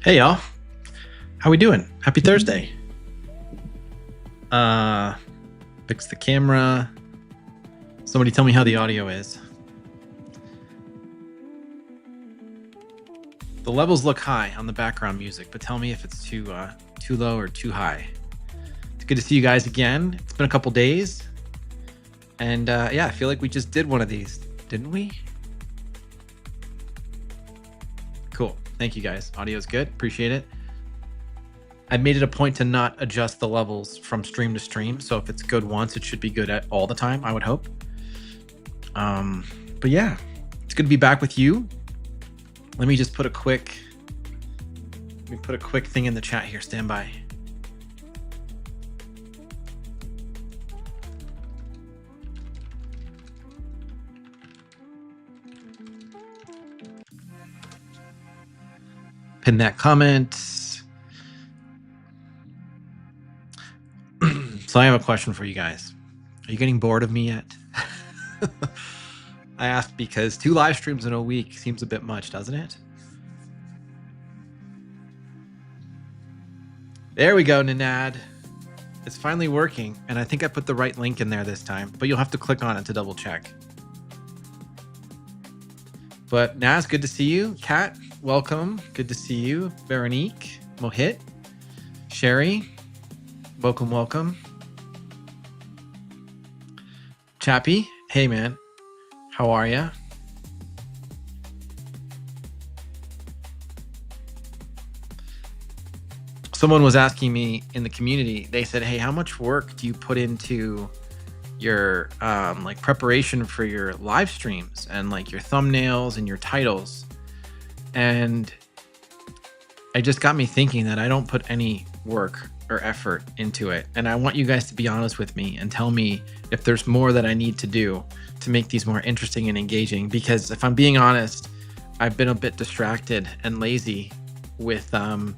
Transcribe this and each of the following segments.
Hey y'all, how we doing? Happy Thursday. Fix the camera. Somebody tell me how the audio is. The levels look high on the background music, but tell me if it's too low or too high. It's good to see you guys again. It's been a couple days, and yeah, I feel like we just did one of these, didn't we? Cool. Thank you guys. Audio's good. Appreciate it. I made it a point to not adjust the levels from stream to stream. So if it's good once, it should be good at all the time, I would hope. But yeah, it's good to be back with you. Let me just put a quick thing in the chat here. Stand by. Pin that comment. So I have a question for you guys. Are you getting bored of me yet? I asked because 2 live streams in a week seems a bit much, doesn't it? There we go, Nanad. It's finally working, and I think I put the right link in there this time, but you'll have to click on it to double check. But Naz, good to see you. Kat, welcome. Good to see you. Veronique, Mohit, Sherry, welcome. Chappie, hey man, how are ya? Someone was asking me in the community, they said, hey, how much work do you put into your like preparation for your live streams and like your thumbnails and your titles? And it just got me thinking that I don't put any work or effort into it. And I want you guys to be honest with me and tell me if there's more that I need to do to make these more interesting and engaging. Because if I'm being honest, I've been a bit distracted and lazy with the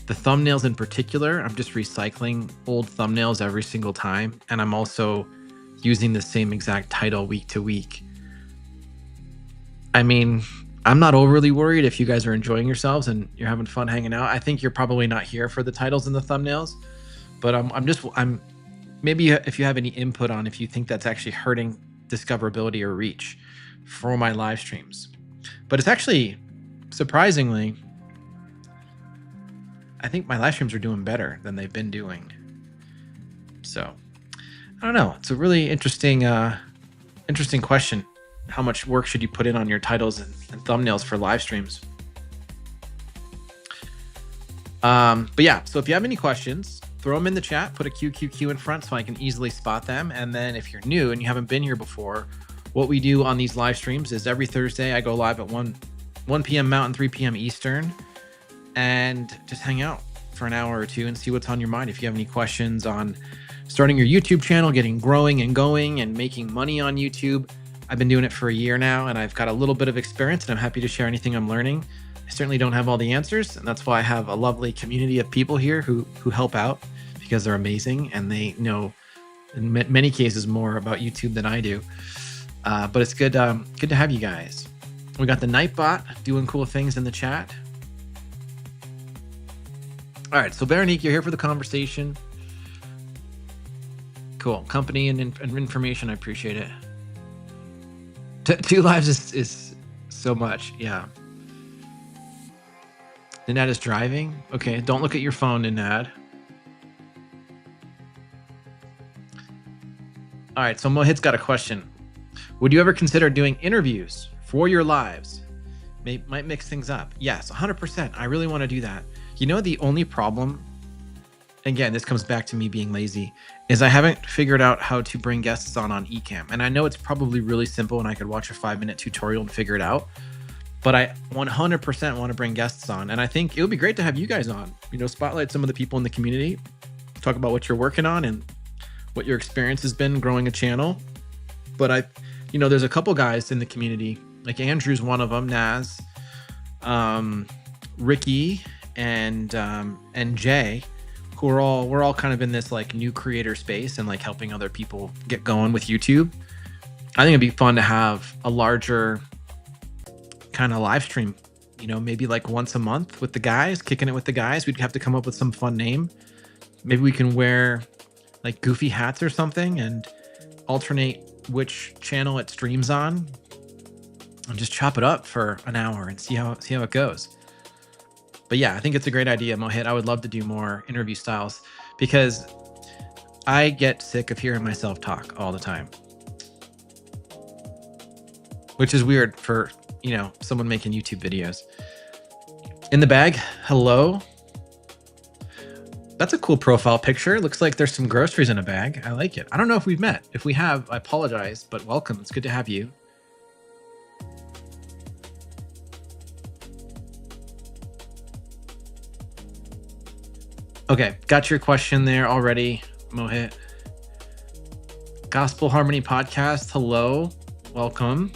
thumbnails in particular. I'm just recycling old thumbnails every single time. And I'm also using the same exact title week to week. I mean, I'm not overly worried if you guys are enjoying yourselves and you're having fun hanging out. I think you're probably not here for the titles and the thumbnails, but I'm maybe if you have any input on if you think that's actually hurting discoverability or reach for my live streams. But it's actually, surprisingly, I think my live streams are doing better than they've been doing. So I don't know. It's a really interesting question. How much work should you put in on your titles and thumbnails for live streams? But yeah, so if you have any questions, throw them in the chat, put a QQQ in front so I can easily spot them. And then if you're new and you haven't been here before, what we do on these live streams is every Thursday I go live at 1 p.m. Mountain, 3 p.m. Eastern, and just hang out for an hour or two and see what's on your mind. If you have any questions on starting your YouTube channel, getting growing and going and making money on YouTube, I've been doing it for a year now and I've got a little bit of experience and I'm happy to share anything I'm learning. I certainly don't have all the answers, and that's why I have a lovely community of people here who help out because they're amazing and they know in many cases more about YouTube than I do. But it's good to have you guys. We got the Nightbot doing cool things in the chat. All right, so Veronique, you're here for the conversation. Cool. Company and information, I appreciate it. 2 lives is so much, yeah. Nanad is driving. Okay, don't look at your phone, Nanad. All right, so Mohit's got a question. Would you ever consider doing interviews for your lives? Might mix things up. Yes, 100%. I really want to do that. You know, the only problem, again, this comes back to me being lazy, is I haven't figured out how to bring guests on Ecamm. And I know it's probably really simple and I could watch a 5-minute tutorial and figure it out, but I 100% want to bring guests on. And I think it would be great to have you guys on, you know, spotlight some of the people in the community, talk about what you're working on and what your experience has been growing a channel. But you know, there's a couple guys in the community, like Andrew's one of them, Naz, Ricky, and Jay, who we're all kind of in this like new creator space and like helping other people get going with YouTube. I think it'd be fun to have a larger kind of live stream maybe like once a month with the guys, kicking it with the guys. We'd have to come up with some fun name. Maybe we can wear like goofy hats or something and alternate which channel it streams on and just chop it up for an hour and see how it goes. But yeah, I think it's a great idea, Mohit. I would love to do more interview styles because I get sick of hearing myself talk all the time, which is weird for, someone making YouTube videos. In the bag, hello. That's a cool profile picture. Looks like there's some groceries in a bag. I like it. I don't know if we've met. If we have, I apologize, but welcome. It's good to have you. Okay, got your question there already, Mohit. Gospel Harmony Podcast, hello, welcome.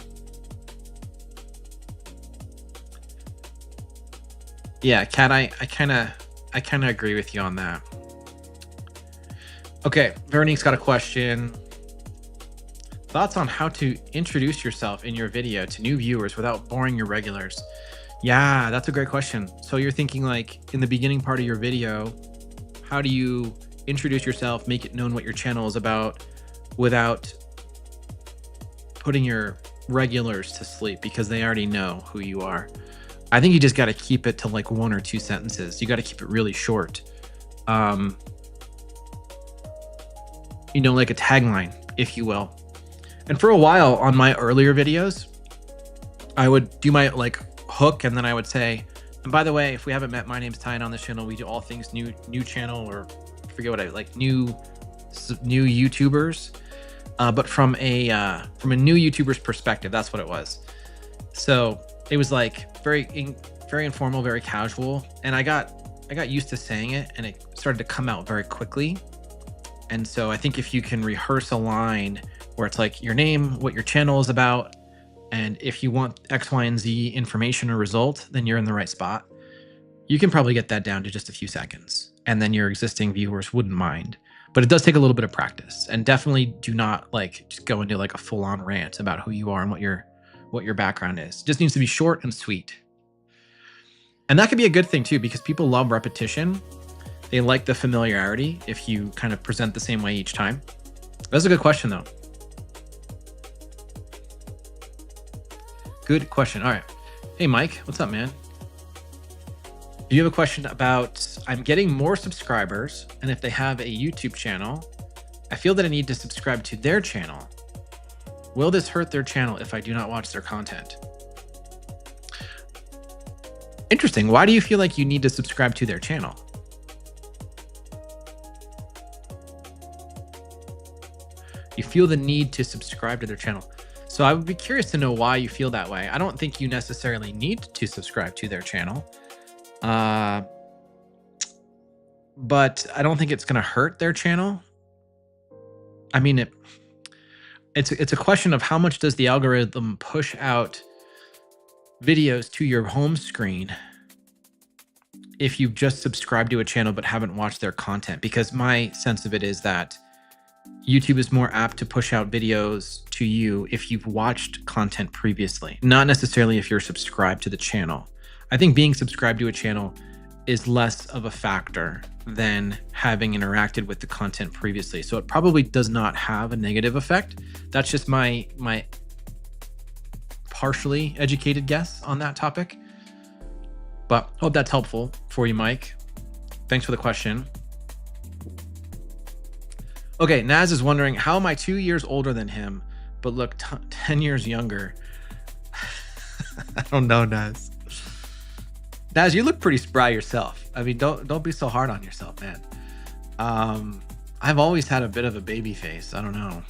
Yeah, Kat, I kind of agree with you on that. Okay, Veronique's got a question. Thoughts on how to introduce yourself in your video to new viewers without boring your regulars? Yeah, that's a great question. So you're thinking like in the beginning part of your video, how do you introduce yourself, make it known what your channel is about without putting your regulars to sleep because they already know who you are? I think you just got to keep it to like 1 or 2 sentences. You got to keep it really short. Like a tagline, if you will. And for a while on my earlier videos, I would do my like hook and then I would say, and by the way, if we haven't met, my name's Ty, and on this channel, we do all things new channel, or I forget what I like, new YouTubers, but from a new YouTuber's perspective, that's what it was. So it was like very informal, very casual, and I got used to saying it, and it started to come out very quickly. And so I think if you can rehearse a line where it's like your name, what your channel is about, and if you want X, Y, and Z information or result, then you're in the right spot. You can probably get that down to just a few seconds, and then your existing viewers wouldn't mind. But it does take a little bit of practice, and definitely do not like just go into like a full-on rant about who you are and what your background is. It just needs to be short and sweet. And that could be a good thing too, because people love repetition. They like the familiarity if you kind of present the same way each time. That's a good question though. Good question. All right. Hey, Mike, what's up, man? Do you have a question about, I'm getting more subscribers, and if they have a YouTube channel, I feel that I need to subscribe to their channel. Will this hurt their channel if I do not watch their content? Interesting. Why do you feel like you need to subscribe to their channel? You feel the need to subscribe to their channel. So I would be curious to know why you feel that way. I don't think you necessarily need to subscribe to their channel. But I don't think it's going to hurt their channel. I mean, it's a question of how much does the algorithm push out videos to your home screen if you've just subscribed to a channel but haven't watched their content? Because my sense of it is that YouTube is more apt to push out videos to you if you've watched content previously, not necessarily if you're subscribed to the channel. I think being subscribed to a channel is less of a factor than having interacted with the content previously. So it probably does not have a negative effect. That's just my partially educated guess on that topic. But I hope that's helpful for you, Mike. Thanks for the question. Okay, Naz is wondering, how am I 2 years older than him, but look 10 years younger? I don't know, Naz. Naz, you look pretty spry yourself. I mean, don't be so hard on yourself, man. I've always had a bit of a baby face. I don't know.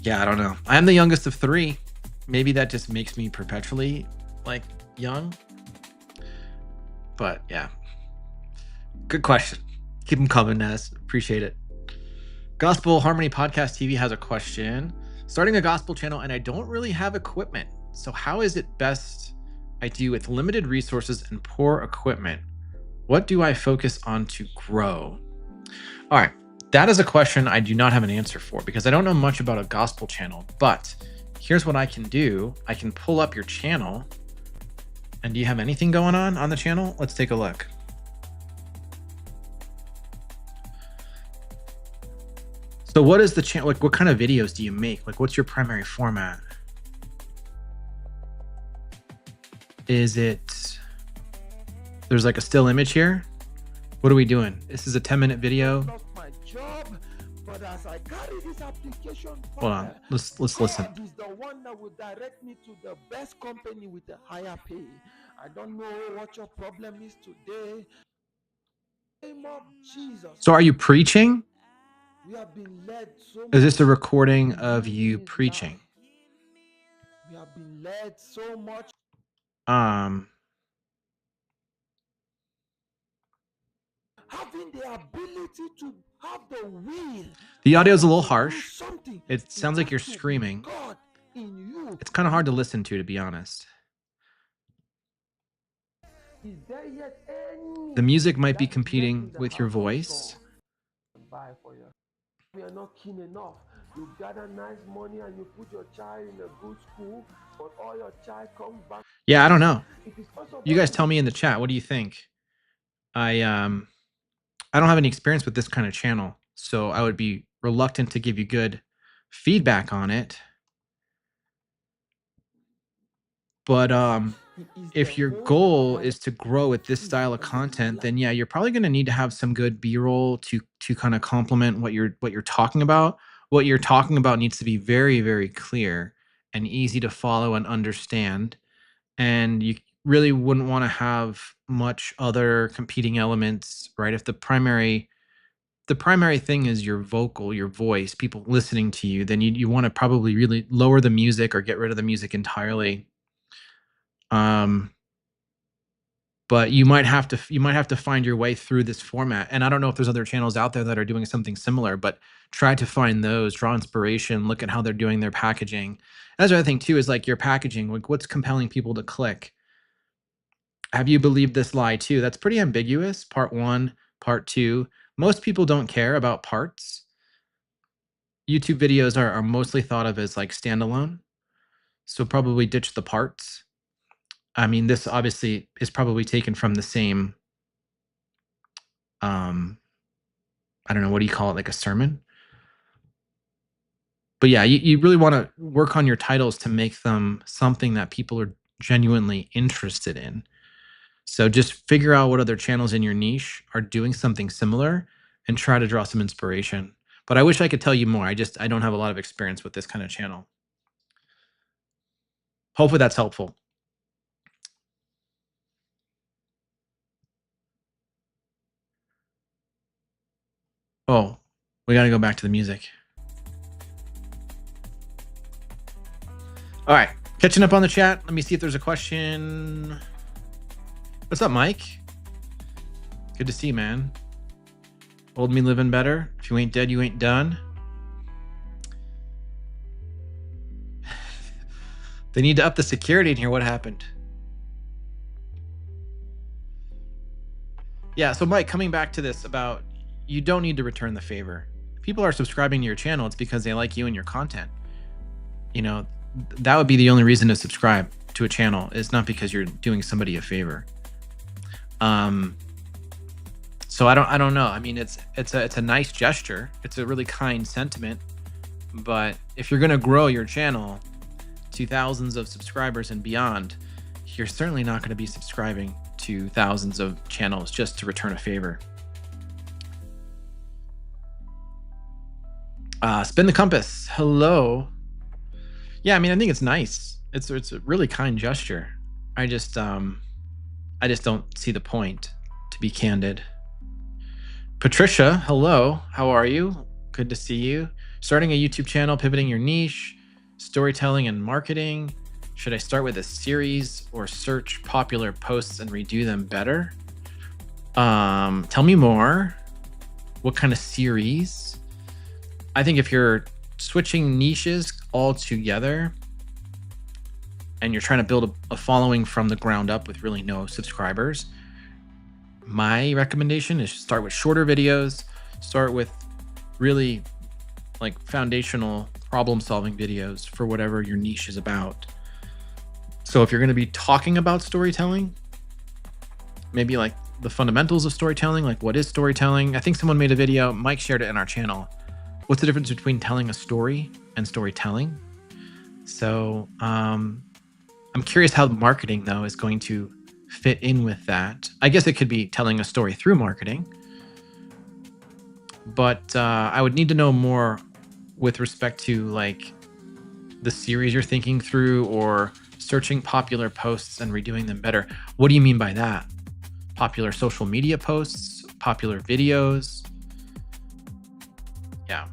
Yeah, I don't know. I am the youngest of 3. Maybe that just makes me perpetually like young. But yeah, good question. Keep them coming, Naz. Appreciate it. Gospel Harmony Podcast TV has a question. Starting a gospel channel and I don't really have equipment. So how is it best I do with limited resources and poor equipment? What do I focus on to grow? All right. That is a question I do not have an answer for because I don't know much about a gospel channel, but here's what I can do. I can pull up your channel. And do you have anything going on the channel? Let's take a look. So what is the channel? Like, what kind of videos do you make? Like, what's your primary format? Is it, there's like a still image here. What are we doing? This is a 10-minute video. But as I carry this application Hold on, let's listen. God is the one that will direct me to the best company with a higher pay. I don't know what your problem is today. Name of Jesus. So are you preaching? We have been led so much. Is this a recording of you preaching? We have been led so much. Having the ability to have the will. The audio is a little harsh. It sounds like you're screaming. God in you. It's kind of hard to listen to be honest. Is there yet any The music might be competing with your voice. Buy for you. We are not keen enough. You gather nice money and you put your child in a good school, but all your child comes back. Yeah, I don't know. You guys tell me in the chat. What do you think? I don't have any experience with this kind of channel, so I would be reluctant to give you good feedback on it. But if your goal is to grow with this style of content, then yeah, you're probably going to need to have some good B-roll to kind of complement what you're talking about. What you're talking about needs to be very, very clear and easy to follow and understand. And you really wouldn't want to have much other competing elements, right? If the primary thing is your voice, people listening to you, then you want to probably really lower the music or get rid of the music entirely. But you might have to find your way through this format. And I don't know if there's other channels out there that are doing something similar, but try to find those, draw inspiration, look at how they're doing their packaging. That's the other thing too, is like your packaging, like what's compelling people to click. Have you believed this lie too? That's pretty ambiguous. Part 1, part 2. Most people don't care about parts. YouTube videos are mostly thought of as like standalone. So probably ditch the parts. I mean, this obviously is probably taken from the same, I don't know, what do you call it? Like a sermon? But yeah, you really want to work on your titles to make them something that people are genuinely interested in. So just figure out what other channels in your niche are doing something similar and try to draw some inspiration. But I wish I could tell you more. I don't have a lot of experience with this kind of channel. Hopefully that's helpful. Oh, we got to go back to the music. All right, catching up on the chat. Let me see if there's a question. What's up, Mike? Good to see you, man. Old me living better. If you ain't dead, you ain't done. They need to up the security in here. What happened? Yeah, so Mike, coming back to this about you don't need to return the favor. If people are subscribing to your channel, it's because they like you and your content. You know, that would be the only reason to subscribe to a channel. It's not because you're doing somebody a favor. So I don't know. I mean, it's a nice gesture. It's a really kind sentiment. But if you're going to grow your channel to thousands of subscribers and beyond, you're certainly not going to be subscribing to thousands of channels just to return a favor. Spin the compass. Hello. Yeah, I mean, I think it's nice. It's a really kind gesture. I just don't see the point, to be candid. Patricia, hello. How are you? Good to see you. Starting a YouTube channel, pivoting your niche, storytelling and marketing. Should I start with a series or search popular posts and redo them better? Tell me more. What kind of series? I think if you're switching niches all together and you're trying to build a following from the ground up with really no subscribers, my recommendation is start with shorter videos, start with really like foundational problem solving videos for whatever your niche is about. So if you're going to be talking about storytelling, maybe like the fundamentals of storytelling, like what is storytelling? I think someone made a video, Mike shared it in our channel. What's the difference between telling a story and storytelling? So I'm curious how marketing, though, is going to fit in with that. I guess it could be telling a story through marketing, but I would need to know more with respect to like the series you're thinking through, or searching popular posts and redoing them better. What do you mean by that? Popular social media posts, popular videos? Yeah.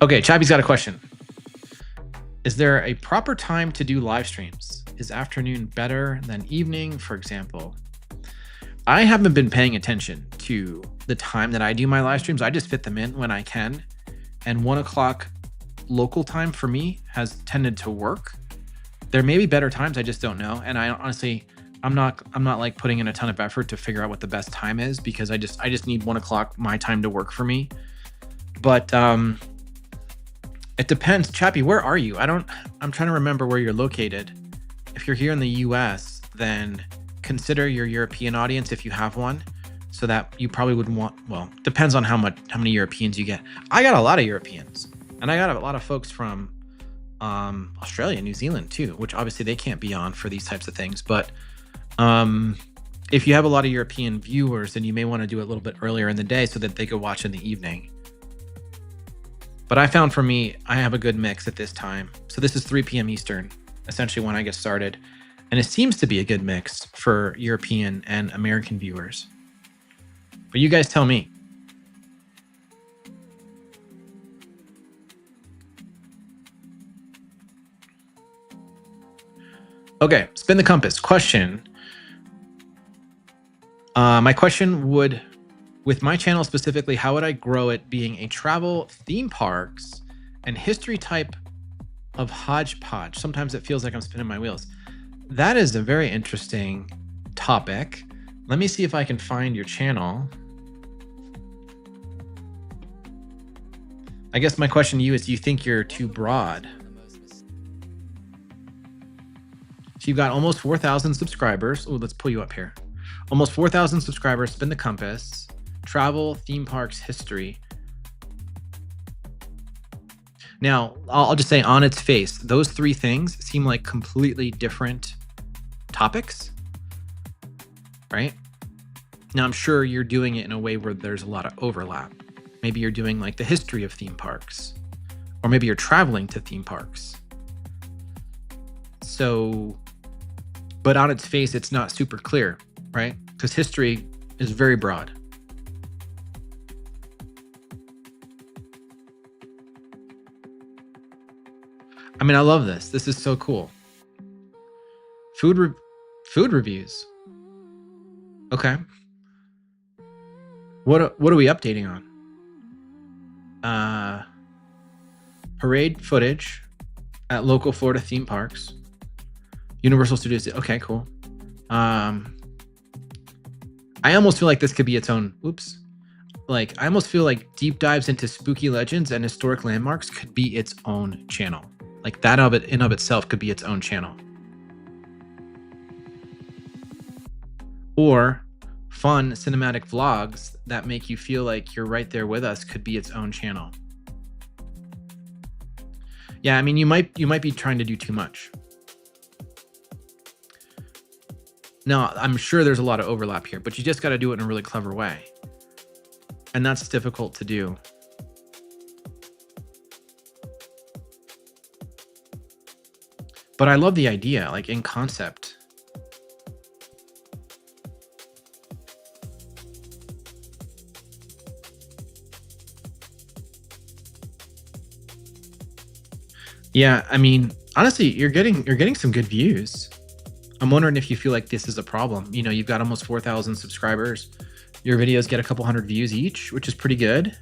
Okay, Chappie's got a question. Is there a proper time to do live streams? Is afternoon better than evening, for example? I haven't been paying attention to the time that I do my live streams. I just fit them in when I can. And 1 o'clock local time for me has tended to work. There may be better times, I just don't know. And I honestly, I'm not like putting in a ton of effort to figure out what the best time is, because I just need 1 o'clock my time to work for me. But it depends. Chappie, where are you? I'm trying to remember where you're located. If you're here in the US, then consider your European audience if you have one, so that you probably would want, well, depends on how many Europeans you get. I got a lot of Europeans, and I got a lot of folks from Australia, New Zealand too, which obviously they can't be on for these types of things. But if you have a lot of European viewers, then you may want to do it a little bit earlier in the day so that they could watch in the evening. But I found for me, I have a good mix at this time. So this is 3 p.m. Eastern, essentially when I get started. And it seems to be a good mix for European and American viewers. But you guys tell me. Okay, spin the compass. Question. My question would, with my channel specifically, how would I grow it being a travel, theme parks, and history type of hodgepodge? Sometimes it feels like I'm spinning my wheels. That is a very interesting topic. Let me see if I can find your channel. I guess my question to you is, do you think you're too broad? So you've got almost 4,000 subscribers. Oh, let's pull you up here. Almost 4,000 subscribers, spin the compass, travel, theme parks, history. Now, I'll just say on its face, those 3 things seem like completely different topics, right? Now, I'm sure you're doing it in a way where there's a lot of overlap. Maybe you're doing like the history of theme parks, or maybe you're traveling to theme parks. So, but on its face, it's not super clear, right? Because history is very broad. I mean, I love this. This is so cool. Food reviews. Okay. What are we updating on? Parade footage at local Florida theme parks. Universal Studios. Okay, cool. I almost feel like this could be its own. Oops. Like, I almost feel like deep dives into spooky legends and historic landmarks could be its own channel. Like that in of itself could be its own channel. Or fun cinematic vlogs that make you feel like you're right there with us could be its own channel. Yeah, I mean, you might be trying to do too much. Now, I'm sure there's a lot of overlap here, but you just got to do it in a really clever way. And that's difficult to do. But I love the idea, like in concept. Yeah, I mean, honestly, you're getting some good views. I'm wondering if you feel like this is a problem. You know, you've got almost 4,000 subscribers. Your videos get a couple hundred views each, which is pretty good.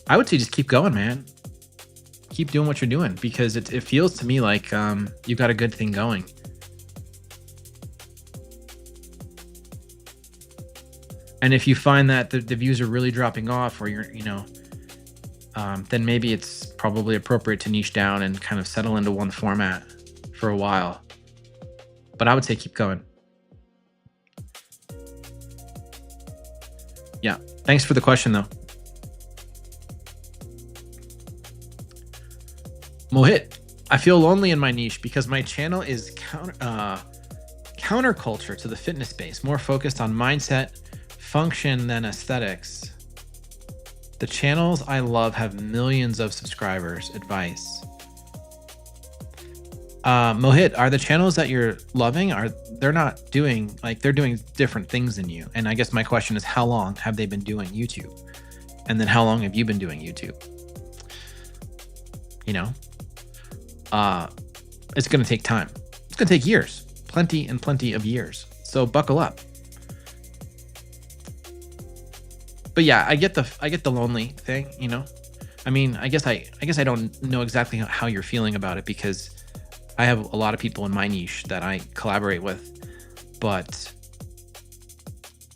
I would say just keep going, man. Keep doing what you're doing, because it feels to me like you've got a good thing going. And if you find that the views are really dropping off, or you're, then maybe it's probably appropriate to niche down and kind of settle into one format for a while. But I would say keep going. Yeah. Thanks for the question, though. Mohit, I feel lonely in my niche because my channel is counterculture to the fitness space, more focused on mindset, function than aesthetics. The channels I love have millions of subscribers. Advice. Mohit, are the channels that you're loving, they're doing different things than you? And I guess my question is, how long have they been doing YouTube? And then how long have you been doing YouTube? It's going to take time. It's going to take years, plenty and plenty of years. So buckle up. But yeah, I get the lonely thing, I mean, I guess I don't know exactly how you're feeling about it, because I have a lot of people in my niche that I collaborate with. But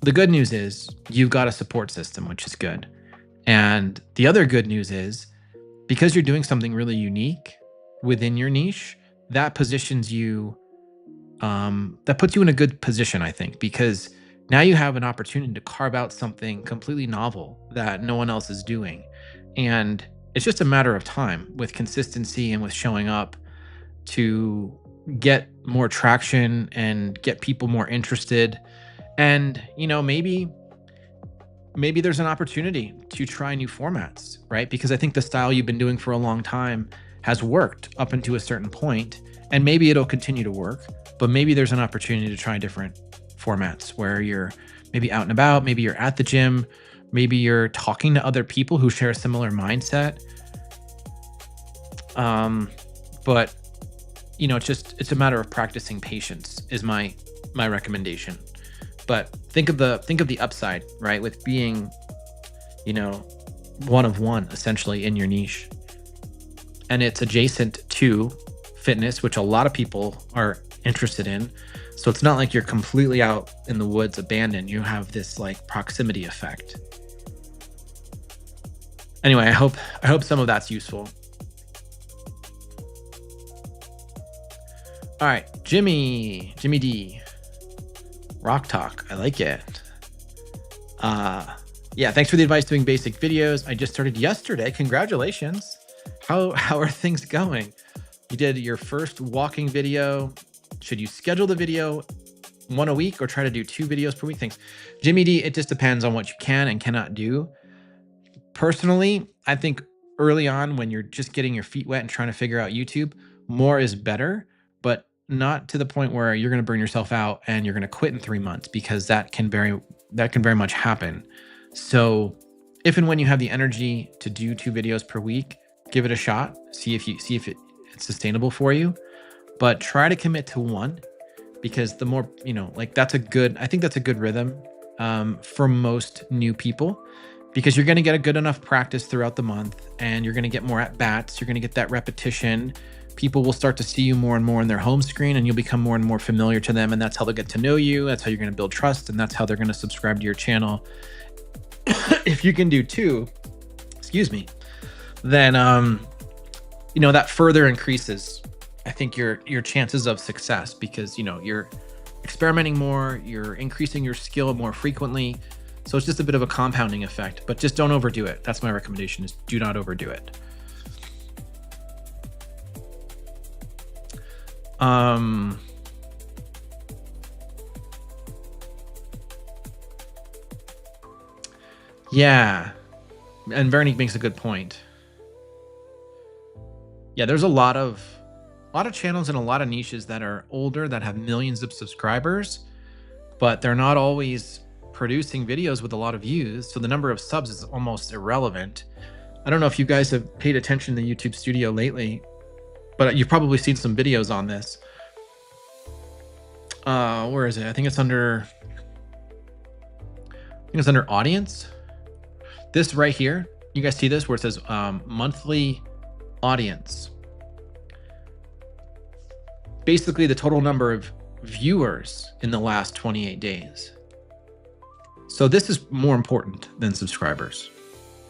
the good news is you've got a support system, which is good. And the other good news is, because you're doing something really unique within your niche, that positions you, that puts you in a good position, I think, because now you have an opportunity to carve out something completely novel that no one else is doing. And it's just a matter of time, with consistency and with showing up, to get more traction and get people more interested. And, maybe there's an opportunity to try new formats, right? Because I think the style you've been doing for a long time has worked up into a certain point, and maybe it'll continue to work, but maybe there's an opportunity to try different formats where you're maybe out and about, maybe you're at the gym, maybe you're talking to other people who share a similar mindset. But it's a matter of practicing patience is my recommendation. But think of the upside, right? With being, one of one essentially in your niche. And it's adjacent to fitness, which a lot of people are interested in. So it's not like you're completely out in the woods abandoned. You have this like proximity effect. Anyway, I hope some of that's useful. All right, Jimmy D. Rock Talk. I like it. Yeah, thanks for the advice doing basic videos. I just started yesterday. Congratulations. How are things going? You did your first walking video. Should you schedule the video one a week or try to do 2 videos per week? Thanks. Jimmy D, it just depends on what you can and cannot do. Personally, I think early on, when you're just getting your feet wet and trying to figure out YouTube, more is better, but not to the point where you're going to burn yourself out and you're going to quit in 3 months, because that can very much happen. So if and when you have the energy to do 2 videos per week, give it a shot. See if it's sustainable for you, but try to commit to 1, because the more, I think that's a good rhythm for most new people, because you're going to get a good enough practice throughout the month, and you're going to get more at bats. You're going to get that repetition. People will start to see you more and more in their home screen, and you'll become more and more familiar to them. And that's how they'll get to know you. That's how you're going to build trust. And that's how they're going to subscribe to your channel. If you can do 2, then, that further increases, I think, your chances of success, because, you're experimenting more, you're increasing your skill more frequently. So it's just a bit of a compounding effect, but just don't overdo it. That's my recommendation, is do not overdo it. Yeah. And Veronique makes a good point. Yeah, there's a lot of channels and a lot of niches that are older that have millions of subscribers, but they're not always producing videos with a lot of views. So the number of subs is almost irrelevant. I don't know if you guys have paid attention to the YouTube Studio lately, but you've probably seen some videos on this. Where is it? I think it's under audience. This right here, you guys see this where it says monthly audience. Basically the total number of viewers in the last 28 days. So this is more important than subscribers.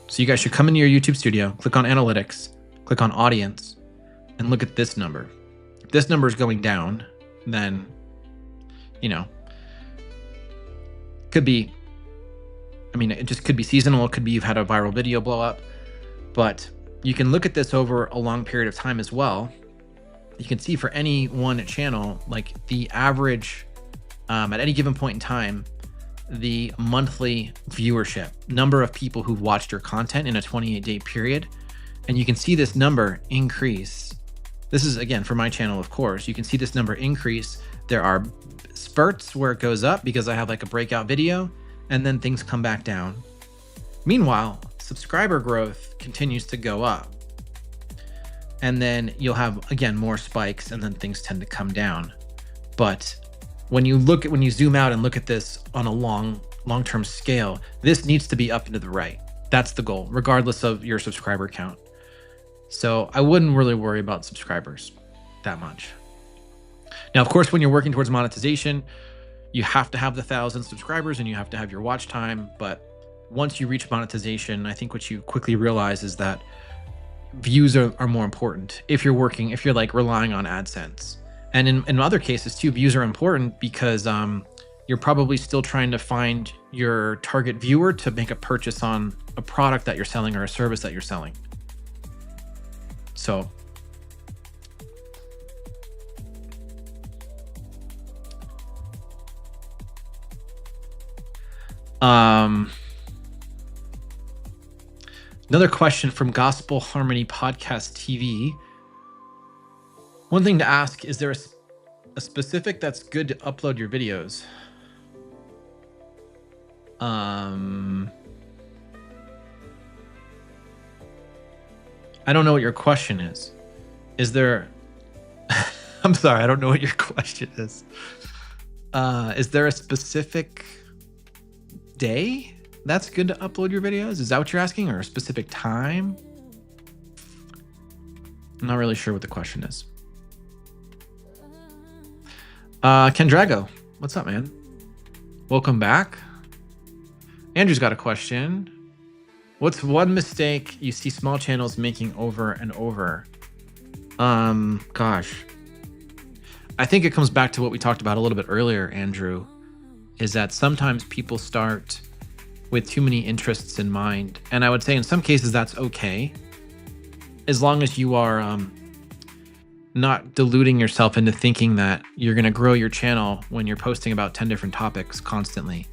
So you guys should come into your YouTube studio, click on analytics, click on audience, and look at this number. If this number is going down, then, could be, it just could be seasonal. It could be you've had a viral video blow up, but you can look at this over a long period of time as well. You can see for any one channel, like the average at any given point in time, the monthly viewership, number of people who've watched your content in a 28-day period. And you can see this number increase. This is, again, for my channel, of course. You can see this number increase. There are spurts where it goes up because I have like a breakout video, and then things come back down. Meanwhile, subscriber growth continues to go up. And then you'll have, again, more spikes, and then things tend to come down. But when you zoom out and look at this on a long-term scale, this needs to be up and to the right. That's the goal, regardless of your subscriber count. So I wouldn't really worry about subscribers that much. Now, of course, when you're working towards monetization, you have to have the 1,000 subscribers and you have to have your watch time. But once you reach monetization, I think what you quickly realize is that views are more important if you're like relying on AdSense. And in other cases too, views are important because you're probably still trying to find your target viewer to make a purchase on a product that you're selling or a service that you're selling. So another question from Gospel Harmony Podcast TV. One thing to ask, is there a specific that's good to upload your videos? I don't know what your question is. Is there... I'm sorry, I don't know what your question is. Is there a specific day that's good to upload your videos? Is that what you're asking? Or a specific time? I'm not really sure what the question is. Kendrago, what's up, man? Welcome back. Andrew's got a question. What's one mistake you see small channels making over and over? Gosh. I think it comes back to what we talked about a little bit earlier, Andrew, is that sometimes people start with too many interests in mind. And I would say in some cases that's okay, as long as you are not deluding yourself into thinking that you're going to grow your channel when you're posting about 10 different topics constantly,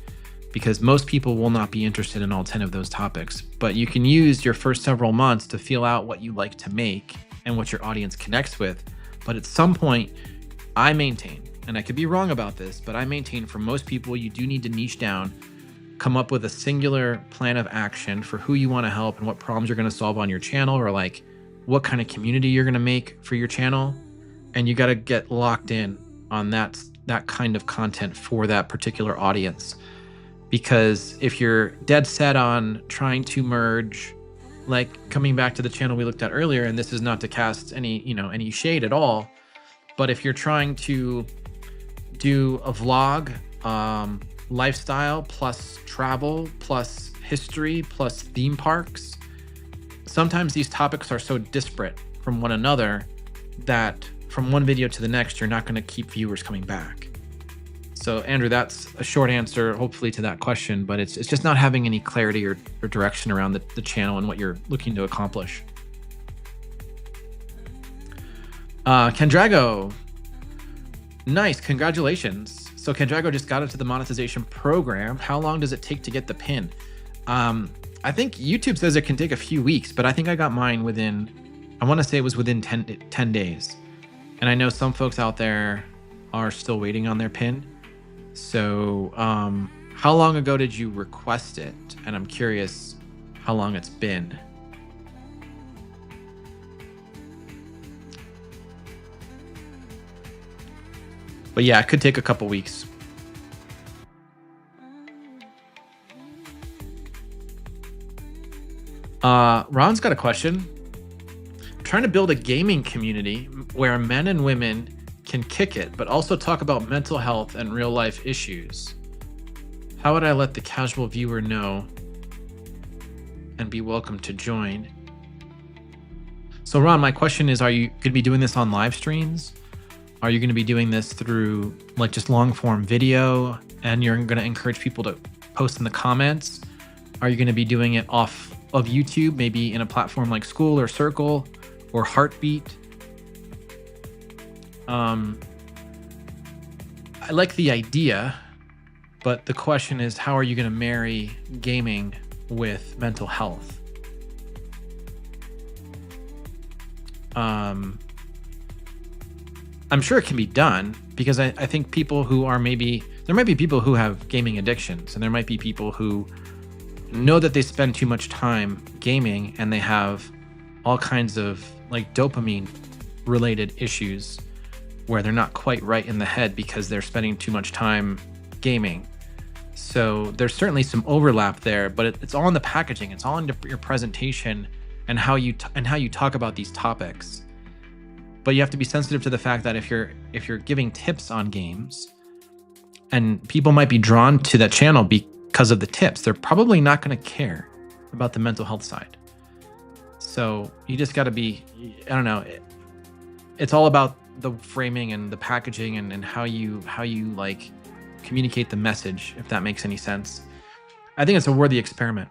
because most people will not be interested in all 10 of those topics. But you can use your first several months to feel out what you like to make and what your audience connects with. But at some point, I maintain, and I could be wrong about this, but I maintain for most people, you do need to niche down, come up with a singular plan of action for who you want to help and what problems you're going to solve on your channel, or like what kind of community you're going to make for your channel. And you got to get locked in on that kind of content for that particular audience. Because if you're dead set on trying to merge, like coming back to the channel we looked at earlier, and this is not to cast any shade at all, but if you're trying to do a vlog, lifestyle plus travel plus history plus theme parks, sometimes these topics are so disparate from one another that from one video to the next, you're not going to keep viewers coming back. So Andrew, that's a short answer, hopefully, to that question, but it's just not having any clarity or direction around the channel and what you're looking to accomplish. Kendrago, nice, congratulations. So Kendrago just got into the monetization program. How long does it take to get the pin? I think YouTube says it can take a few weeks, but I think I got mine within, I want to say it was within 10 days. And I know some folks out there are still waiting on their pin. So how long ago did you request it? And I'm curious how long it's been. But yeah, it could take a couple weeks. Ron's got a question. Trying to build a gaming community where men and women can kick it, but also talk about mental health and real life issues. How would I let the casual viewer know and be welcome to join? So Ron, my question is, are you going to be doing this on live streams? Are you going to be doing this through like just long form video, and you're going to encourage people to post in the comments? Are you going to be doing it off of YouTube, maybe in a platform like School or Circle or Heartbeat? I like the idea, but the question is, how are you going to marry gaming with mental health? I'm sure it can be done, because I think people who are there might be people who have gaming addictions, and there might be people who know that they spend too much time gaming and they have all kinds of like dopamine related issues where they're not quite right in the head because they're spending too much time gaming. So there's certainly some overlap there, but it's all in the packaging. It's all in your presentation and how you talk about these topics. But you have to be sensitive to the fact that if you're giving tips on games, and people might be drawn to that channel because of the tips, they're probably not going to care about the mental health side. So you just got to be, I don't know. It's all about the framing and the packaging and how you like communicate the message, if that makes any sense. I think it's a worthy experiment.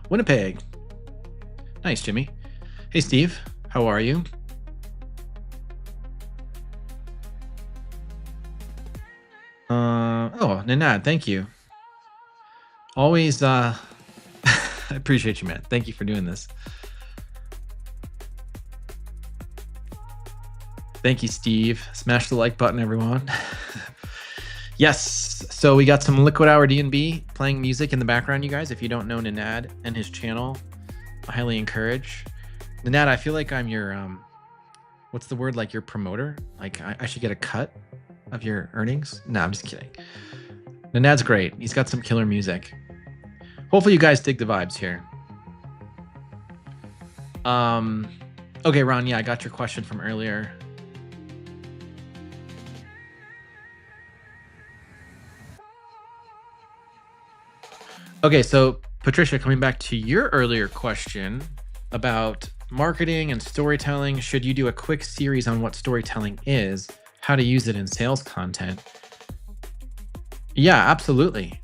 Winnipeg. Nice, Jimmy. Hey, Steve. How are you? Oh, Nanad, thank you. Always, I appreciate you, man. Thank you for doing this. Thank you, Steve. Smash the like button, everyone. Yes, so we got some Liquid Hour D&B playing music in the background, you guys. If you don't know Nanad and his channel, I highly encourage. Nanad, I feel like I'm your, what's the word, like your promoter? Like I should get a cut of your earnings? No, I'm just kidding. Nanad's great. He's got some killer music. Hopefully you guys dig the vibes here. Okay, Ron, yeah, I got your question from earlier. Okay, so Patricia, coming back to your earlier question about marketing and storytelling, should you do a quick series on what storytelling is, how to use it in sales content? Yeah, absolutely.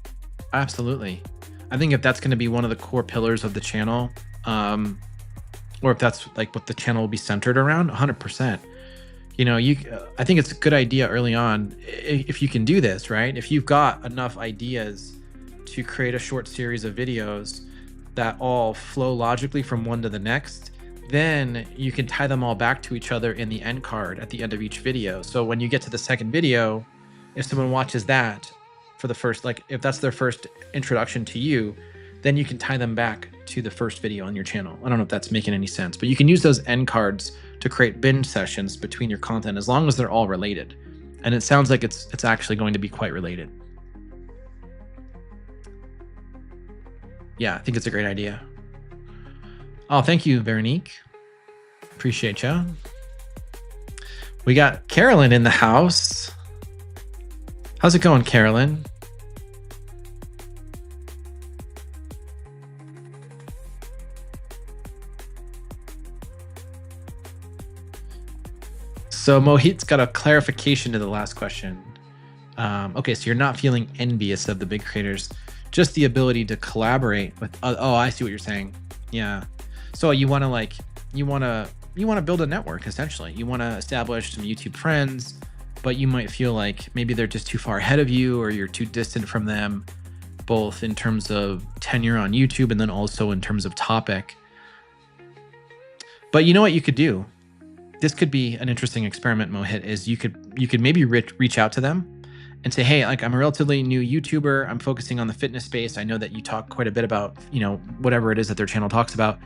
Absolutely. I think if that's going to be one of the core pillars of the channel, or if that's like what the channel will be centered around, 100%. You know, I think it's a good idea early on, if you can do this, right? If you've got enough ideas to create a short series of videos that all flow logically from one to the next, then you can tie them all back to each other in the end card at the end of each video. So when you get to the second video, if someone watches that for the first, like if that's their first introduction to you, then you can tie them back to the first video on your channel. I don't know if that's making any sense, but you can use those end cards to create binge sessions between your content as long as they're all related. And it sounds like it's actually going to be quite related. Yeah, I think it's a great idea. Oh, thank you, Veronique. Appreciate you. We got Carolyn in the house. How's it going, Carolyn? So Mohit's got a clarification to the last question. Okay, so you're not feeling envious of the big creators, just the ability to collaborate with. Oh, I see what you're saying. Yeah. So you want to build a network, essentially. You want to establish some YouTube friends, but you might feel like maybe they're just too far ahead of you, or you're too distant from them, both in terms of tenure on YouTube and then also in terms of topic. But you know what you could do? This could be an interesting experiment, Mohit, is you could maybe reach out to them and say, hey, like I'm a relatively new YouTuber. I'm focusing on the fitness space. I know that you talk quite a bit about, you know, whatever it is that their channel talks about.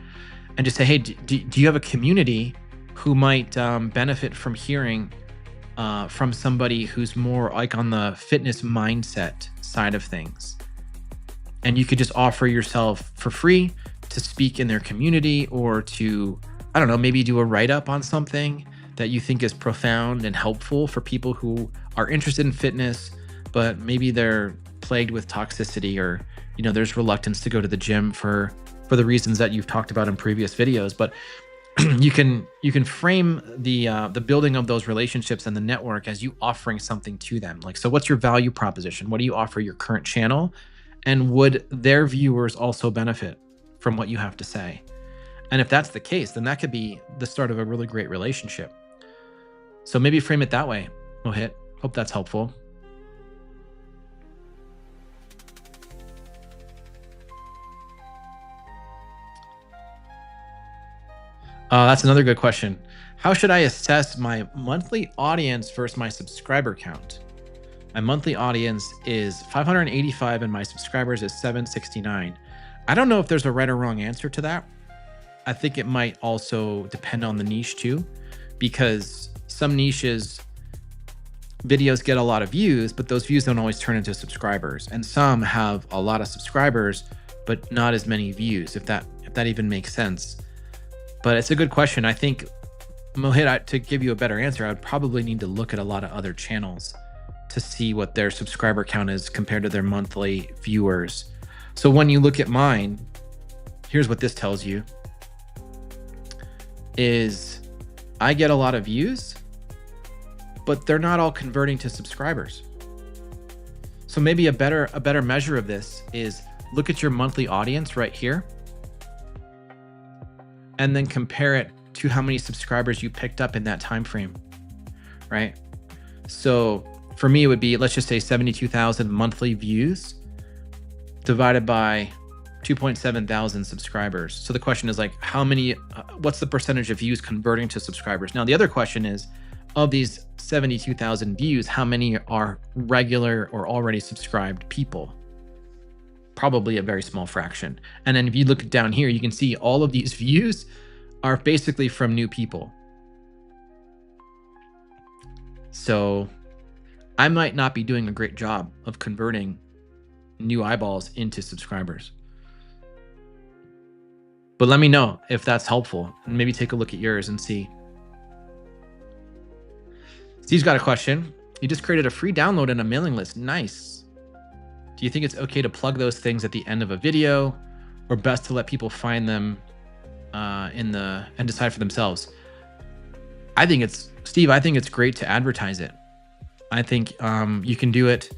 And just say, hey, do you have a community who might benefit from hearing from somebody who's more like on the fitness mindset side of things? And you could just offer yourself for free to speak in their community, or to I don't know, maybe do a write-up on something that you think is profound and helpful for people who are interested in fitness, but maybe they're plagued with toxicity, or there's reluctance to go to the gym for the reasons that you've talked about in previous videos. But you can frame the building of those relationships and the network as you offering something to them. Like, so what's your value proposition? What do you offer your current channel? And would their viewers also benefit from what you have to say? And if that's the case, then that could be the start of a really great relationship. So maybe frame it that way, Mohit. Hope that's helpful. That's another good question. How should I assess my monthly audience versus my subscriber count? My monthly audience is 585 and my subscribers is 769. I don't know if there's a right or wrong answer to that. I think it might also depend on the niche too, because some niches videos get a lot of views, but those views don't always turn into subscribers. And some have a lot of subscribers, but not as many views, if that even makes sense. But it's a good question. I think, Mohit, to give you a better answer, I would probably need to look at a lot of other channels to see what their subscriber count is compared to their monthly viewers. So when you look at mine, here's what this tells you is I get a lot of views, but they're not all converting to subscribers. So maybe a better measure of this is look at your monthly audience right here and then compare it to how many subscribers you picked up in that time frame, right? So for me, it would be, let's just say 72,000 monthly views divided by 2.7 thousand subscribers. So the question is like, what's the percentage of views converting to subscribers? Now, the other question is, of these 72,000 views, how many are regular or already subscribed people? Probably a very small fraction. And then if you look down here, you can see all of these views are basically from new people. So I might not be doing a great job of converting new eyeballs into subscribers. But let me know if that's helpful, and maybe take a look at yours and see. Steve's got a question. You just created a free download and a mailing list. Nice. Do you think it's okay to plug those things at the end of a video, or best to let people find them and decide for themselves? Steve, I think it's great to advertise it. I think you can do it.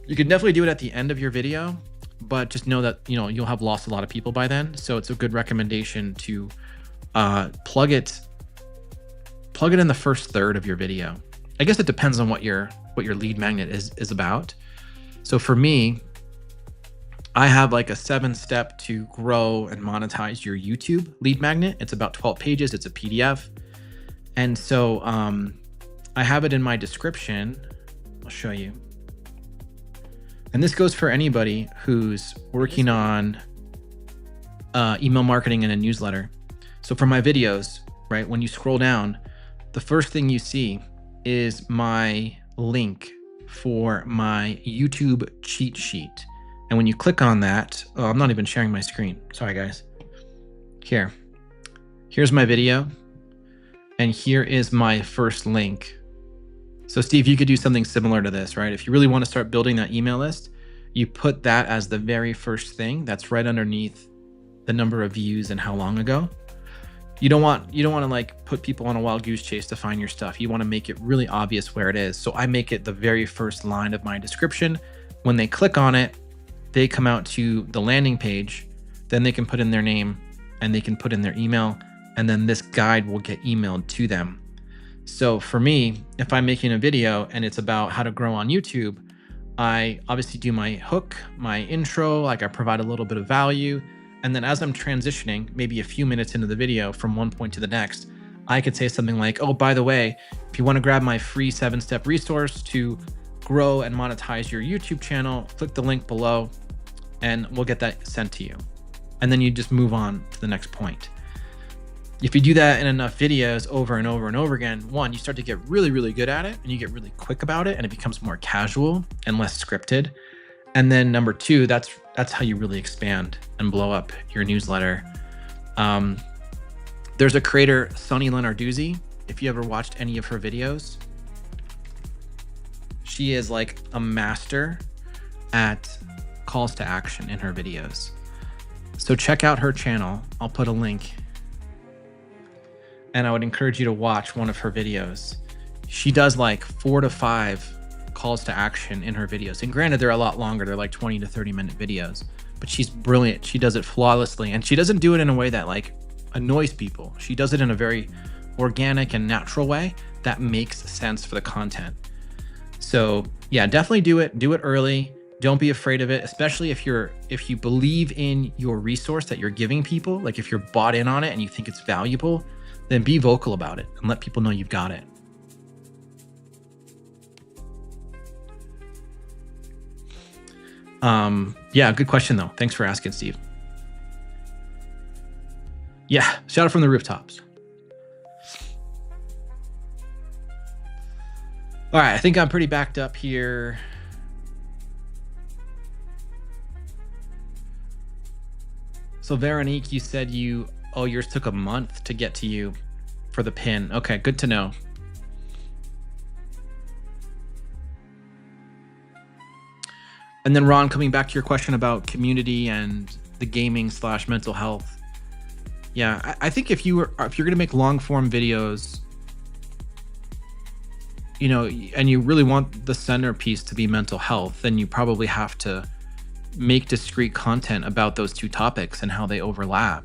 You can definitely do it at the end of your video, but just know that you'll have lost a lot of people by then. So it's a good recommendation to plug it in the first third of your video. I guess it depends on what your lead magnet is about. So for me, I have like a 7-step to grow and monetize your YouTube lead magnet. It's about 12 pages. It's a PDF. And so I have it in my description. I'll show you. And this goes for anybody who's working on email marketing and a newsletter. So for my videos, right, when you scroll down, the first thing you see is my link for my YouTube cheat sheet. And when you click on that, I'm not even sharing my screen. Sorry, guys. Here's my video. And here is my first link. So Steve, you could do something similar to this, right? If you really want to start building that email list, you put that as the very first thing that's right underneath the number of views and how long ago. You don't want to like put people on a wild goose chase to find your stuff. You want to make it really obvious where it is. So I make it the very first line of my description. When they click on it, they come out to the landing page. Then they can put in their name and they can put in their email, and then this guide will get emailed to them. So for me, if I'm making a video and it's about how to grow on YouTube, I obviously do my hook, my intro, like I provide a little bit of value. And then as I'm transitioning, maybe a few minutes into the video from one point to the next, I could say something like, oh, by the way, if you want to grab my free 7-step resource to grow and monetize your YouTube channel, click the link below and we'll get that sent to you. And then you just move on to the next point. If you do that in enough videos over and over and over again, one, you start to get really, really good at it and you get really quick about it and it becomes more casual and less scripted. And then number two, that's how you really expand and blow up your newsletter. There's a creator, Sunny Lenarduzzi. If you ever watched any of her videos, she is like a master at calls to action in her videos. So check out her channel. I'll put a link. And I would encourage you to watch one of her videos. She does like 4 to 5 calls to action in her videos. And granted, they're a lot longer. They're like 20 to 30-minute videos. But she's brilliant. She does it flawlessly. And she doesn't do it in a way that like annoys people. She does it in a very organic and natural way that makes sense for the content. So yeah, definitely do it. Do it early. Don't be afraid of it, especially if you believe in your resource that you're giving people. Like if you're bought in on it and you think it's valuable, then be vocal about it and let people know you've got it. Yeah, good question though. Thanks for asking, Steve. Yeah, shout out from the rooftops. All right, I think I'm pretty backed up here. So Veronique, you said yours took a month to get to you for the pin. Okay, good to know. And then Ron, coming back to your question about community and the gaming / mental health. Yeah, I think if you're going to make long form videos, you know, and you really want the centerpiece to be mental health, then you probably have to make discrete content about those two topics and how they overlap,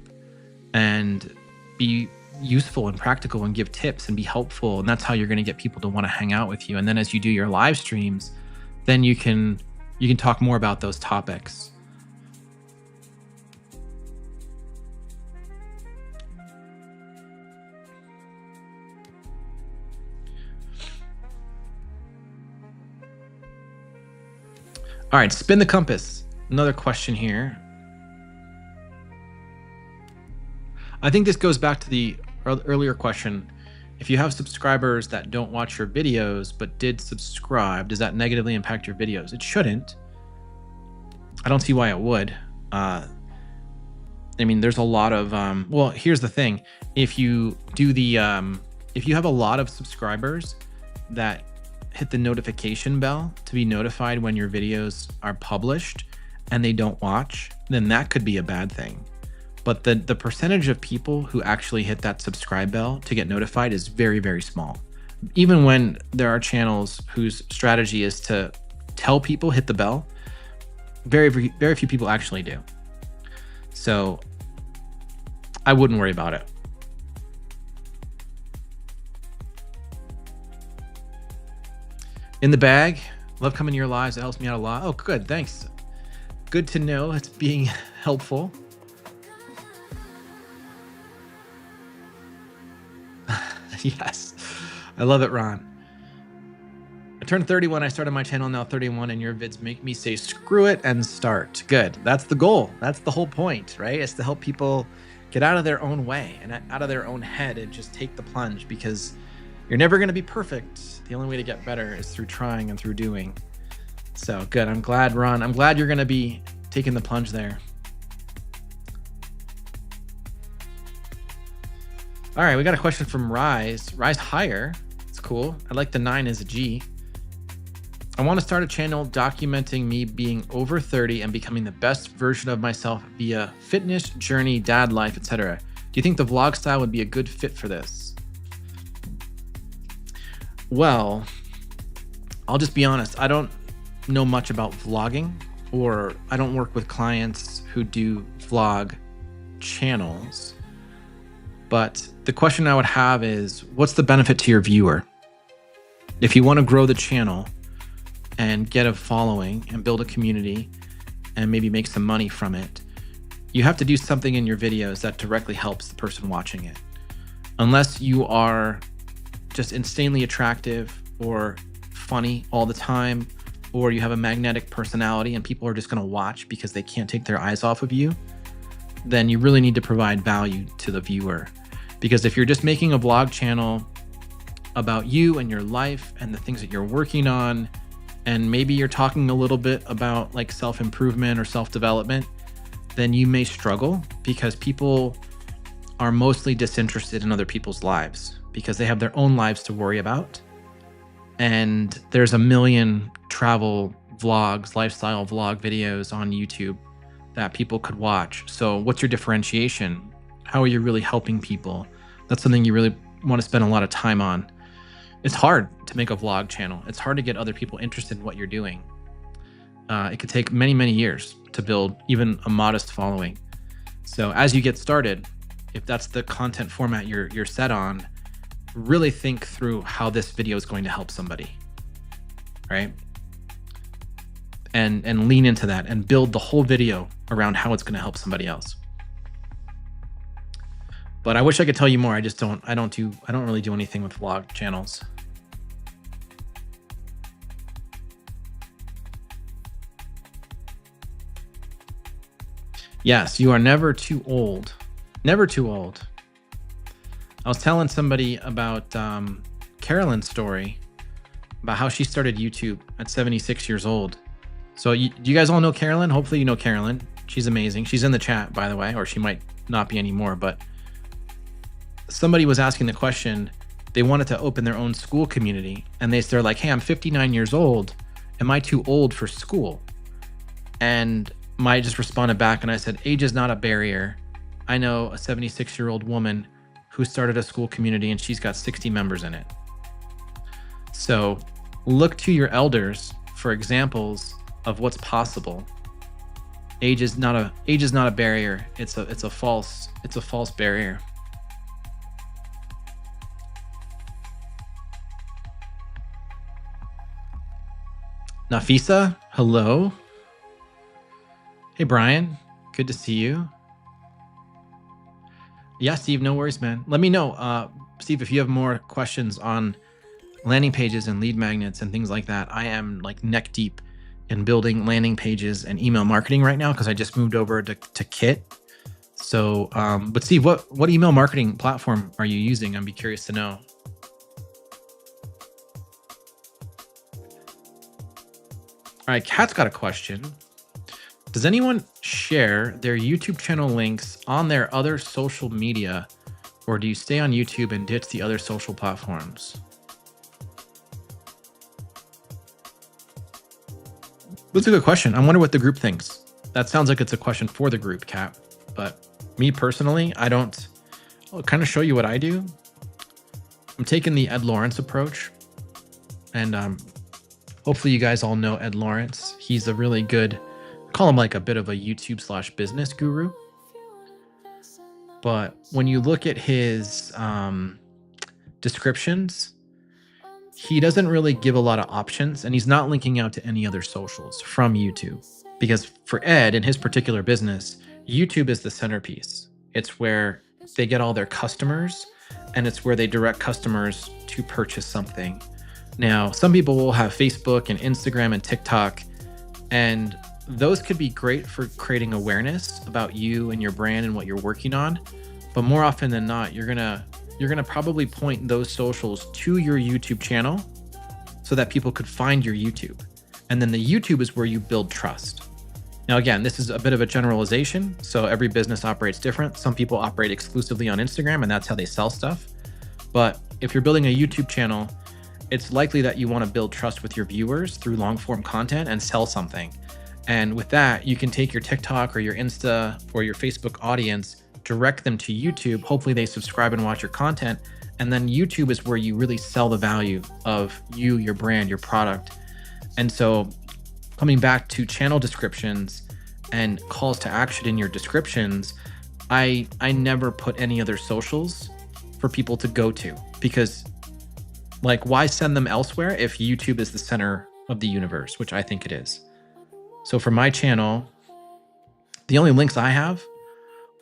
and be useful and practical and give tips and be helpful. And that's how you're going to get people to want to hang out with you. And then as you do your live streams, then you can talk more about those topics. All right, spin the compass. Another question here. I think this goes back to the earlier question. If you have subscribers that don't watch your videos but did subscribe, does that negatively impact your videos? It shouldn't. I don't see why it would. I mean, there's a lot of well, here's the thing. If you do the if you have a lot of subscribers that hit the notification bell to be notified when your videos are published and they don't watch, then that could be a bad thing. But the percentage of people who actually hit that subscribe bell to get notified is very, very small. Even when there are channels whose strategy is to tell people hit the bell, very, very, very few people actually do. So I wouldn't worry about it. In the bag, love coming to your lives. It helps me out a lot. Oh, good. Thanks. Good to know it's being helpful. Yes. I love it, Ron. I turned 31. I started my channel, now 31, and your vids make me say screw it and start. Good. That's the goal. That's the whole point, right? It's to help people get out of their own way and out of their own head and just take the plunge, because you're never going to be perfect. The only way to get better is through trying and through doing. So good. I'm glad, Ron. I'm glad you're going to be taking the plunge there. All right, we got a question from Rise. Rise higher. It's cool. I like the 9 as a G. I want to start a channel documenting me being over 30 and becoming the best version of myself via fitness, journey, dad life, etc. Do you think the vlog style would be a good fit for this? Well, I'll just be honest. I don't know much about vlogging, or I don't work with clients who do vlog channels. But the question I would have is, what's the benefit to your viewer? If you want to grow the channel and get a following and build a community and maybe make some money from it, you have to do something in your videos that directly helps the person watching it. Unless you are just insanely attractive or funny all the time, or you have a magnetic personality and people are just going to watch because they can't take their eyes off of you, then you really need to provide value to the viewer. Because if you're just making a vlog channel about you and your life and the things that you're working on, and maybe you're talking a little bit about like self-improvement or self-development, then you may struggle, because people are mostly disinterested in other people's lives because they have their own lives to worry about. And there's a million travel vlogs, lifestyle vlog videos on YouTube that people could watch. So what's your differentiation? How are you really helping people? That's something you really want to spend a lot of time on. It's hard to make a vlog channel. It's hard to get other people interested in what you're doing. It could take many, many years to build even a modest following. So as you get started, if that's the content format you're set on, really think through how this video is going to help somebody, right? And lean into that and build the whole video around how it's going to help somebody else. But I wish I could tell you more. I just don't. I don't really do anything with vlog channels. Yes, you are never too old. Never too old. I was telling somebody about Carolyn's story about how she started YouTube at 76 years old. So do you guys all know Carolyn? Hopefully you know Carolyn. She's amazing. She's in the chat, by the way, or she might not be anymore. But somebody was asking the question, they wanted to open their own school community. And they're like, hey, I'm 59 years old. Am I too old for school? And I just responded back and I said, age is not a barrier. I know a 76-year-old woman who started a school community and she's got 60 members in it. So look to your elders for examples of what's possible. Age is not a barrier. It's a false barrier. Nafisa, hello. Hey Brian, good to see you. Yeah, Steve, no worries, man. Let me know, Steve, if you have more questions on landing pages and lead magnets and things like that. I am like neck deep in building landing pages and email marketing right now because I just moved over to Kit. So, but Steve, what email marketing platform are you using? I'd be curious to know. All right, Kat's got a question. Does anyone share their YouTube channel links on their other social media, or do you stay on YouTube and ditch the other social platforms? That's a good question. I wonder what the group thinks. That sounds like it's a question for the group, Kat. But me personally, I'll kind of show you what I do. I'm taking the Ed Lawrence approach. And hopefully you guys all know Ed Lawrence. He's a really good, call him like a bit of a YouTube/business guru. But when you look at his descriptions, he doesn't really give a lot of options, and he's not linking out to any other socials from YouTube. Because for Ed, in his particular business, YouTube is the centerpiece. It's where they get all their customers, and it's where they direct customers to purchase something. Now, some people will have Facebook and Instagram and TikTok, and those could be great for creating awareness about you and your brand and what you're working on. But more often than not, you're gonna probably point those socials to your YouTube channel so that people could find your YouTube. And then the YouTube is where you build trust. Now, again, this is a bit of a generalization, so every business operates different. Some people operate exclusively on Instagram, and that's how they sell stuff. But if you're building a YouTube channel, it's likely that you want to build trust with your viewers through long form content and sell something. And with that, you can take your TikTok or your Insta or your Facebook audience, direct them to YouTube. Hopefully they subscribe and watch your content. And then YouTube is where you really sell the value of you, your brand, your product. And so coming back to channel descriptions and calls to action in your descriptions, I never put any other socials for people to go to, because like, why send them elsewhere if YouTube is the center of the universe, which I think it is. So for my channel, the only links I have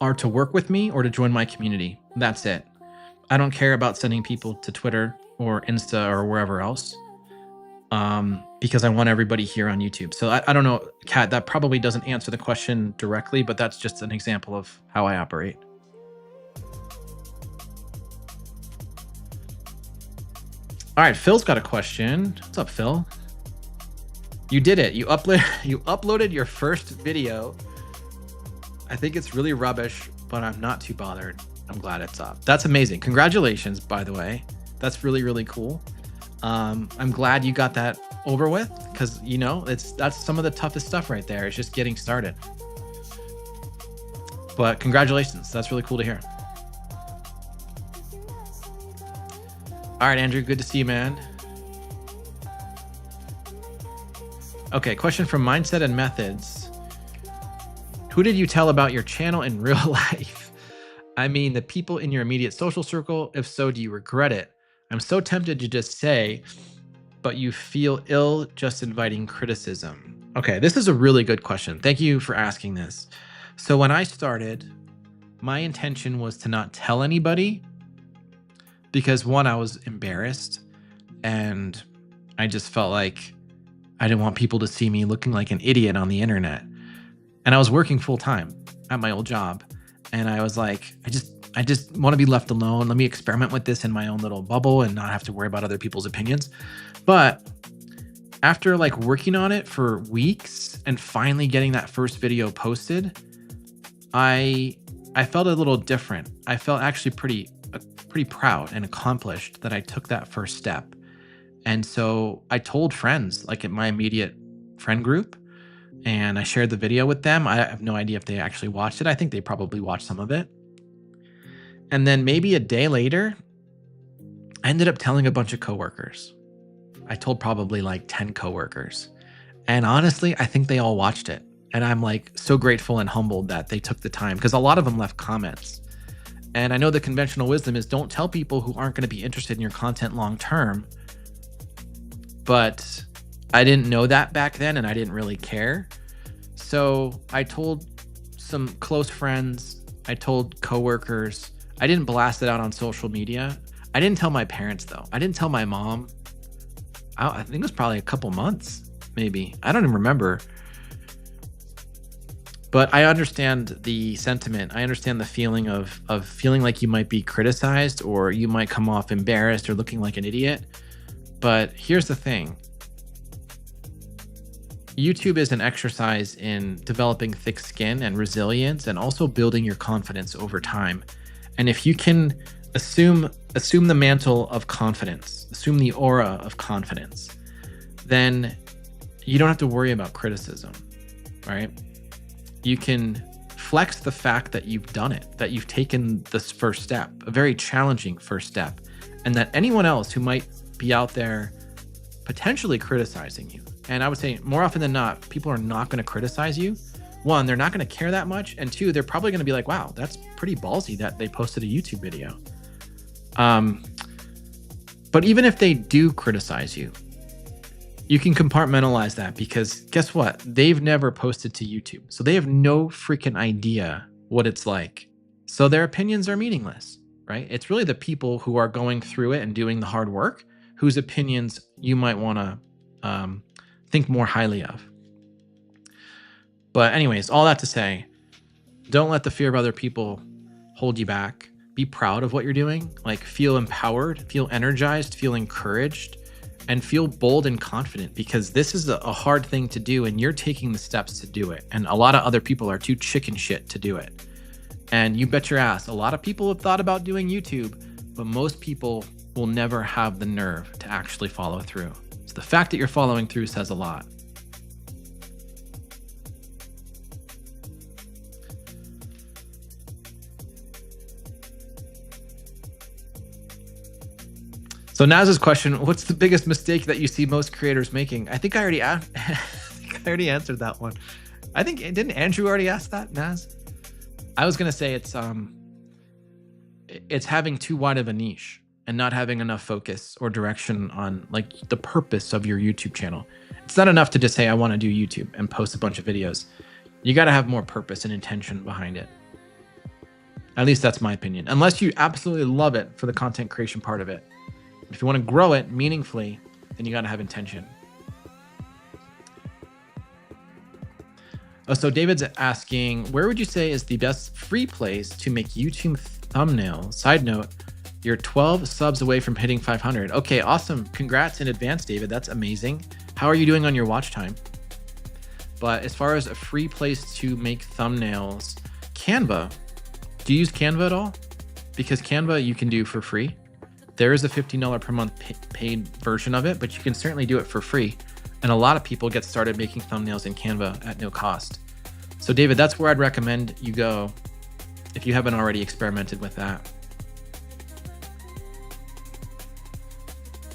are to work with me or to join my community. That's it. I don't care about sending people to Twitter or Insta or wherever else, because I want everybody here on YouTube. So I don't know, Kat, that probably doesn't answer the question directly, but that's just an example of how I operate. All right, Phil's got a question. What's up, Phil? You did it. You uploaded your first video. I think it's really rubbish, but I'm not too bothered. I'm glad it's up. That's amazing. Congratulations, by the way. That's really, really cool. I'm glad you got that over with, because you know that's some of the toughest stuff right there. It's just getting started. But congratulations. That's really cool to hear. All right, Andrew, good to see you, man. Okay, question from Mindset and Methods. Who did you tell about your channel in real life? I mean, the people in your immediate social circle. If so, do you regret it? I'm so tempted to just say, but you feel ill just inviting criticism. Okay, this is a really good question. Thank you for asking this. So when I started, my intention was to not tell anybody because, one, I was embarrassed and I just felt like I didn't want people to see me looking like an idiot on the internet. And I was working full time at my old job. And I was like, I just want to be left alone. Let me experiment with this in my own little bubble and not have to worry about other people's opinions. But after like working on it for weeks and finally getting that first video posted, I felt a little different. I felt actually pretty proud and accomplished that I took that first step. And so I told friends, like in my immediate friend group, and I shared the video with them. I have no idea if they actually watched it. I think they probably watched some of it. And then maybe a day later, I ended up telling a bunch of coworkers. I told probably like 10 coworkers. And honestly, I think they all watched it. And I'm like so grateful and humbled that they took the time, because a lot of them left comments. And I know the conventional wisdom is don't tell people who aren't going to be interested in your content long term. But I didn't know that back then, and I didn't really care. So I told some close friends, I told coworkers. I didn't blast it out on social media. I didn't tell my parents though. I didn't tell my mom. I think it was probably a couple months, maybe. I don't even remember. But I understand the sentiment. I understand the feeling of feeling like you might be criticized or you might come off embarrassed or looking like an idiot. But here's the thing. YouTube is an exercise in developing thick skin and resilience and also building your confidence over time. And if you can assume the mantle of confidence, assume the aura of confidence, then you don't have to worry about criticism, right? You can flex the fact that you've done it, that you've taken this first step, a very challenging first step, and that anyone else who might be out there potentially criticizing you. And I would say more often than not, people are not going to criticize you. One, they're not going to care that much. And two, they're probably going to be like, wow, that's pretty ballsy that they posted a YouTube video. But even if they do criticize you, you can compartmentalize that, because guess what? They've never posted to YouTube. So they have no freaking idea what it's like. So their opinions are meaningless, right? It's really the people who are going through it and doing the hard work whose opinions you might want to think more highly of. But anyways, all that to say, don't let the fear of other people hold you back. Be proud of what you're doing. Like, feel empowered, feel energized, feel encouraged, and feel bold and confident, because this is a hard thing to do and you're taking the steps to do it. And a lot of other people are too chicken shit to do it. And you bet your ass, a lot of people have thought about doing YouTube, but most people will never have the nerve to actually follow through. So the fact that you're following through says a lot. So Naz's question, what's the biggest mistake that you see most creators making? I think I already answered that one. I think, didn't Andrew already ask that, Naz? I was going to say it's having too wide of a niche and not having enough focus or direction on like the purpose of your YouTube channel. It's not enough to just say, I want to do YouTube and post a bunch of videos. You got to have more purpose and intention behind it. At least that's my opinion. Unless you absolutely love it for the content creation part of it. If you want to grow it meaningfully, then you got to have intention. Oh, so David's asking, where would you say is the best free place to make YouTube thumbnails? Side note, you're 12 subs away from hitting 500. Okay, awesome. Congrats in advance, David. That's amazing. How are you doing on your watch time? But as far as a free place to make thumbnails, Canva. Do you use Canva at all? because Canva you can do for free. There is a $15 per month paid version of it, but you can certainly do it for free. And a lot of people get started making thumbnails in Canva at no cost. So David, that's where I'd recommend you go if you haven't already experimented with that.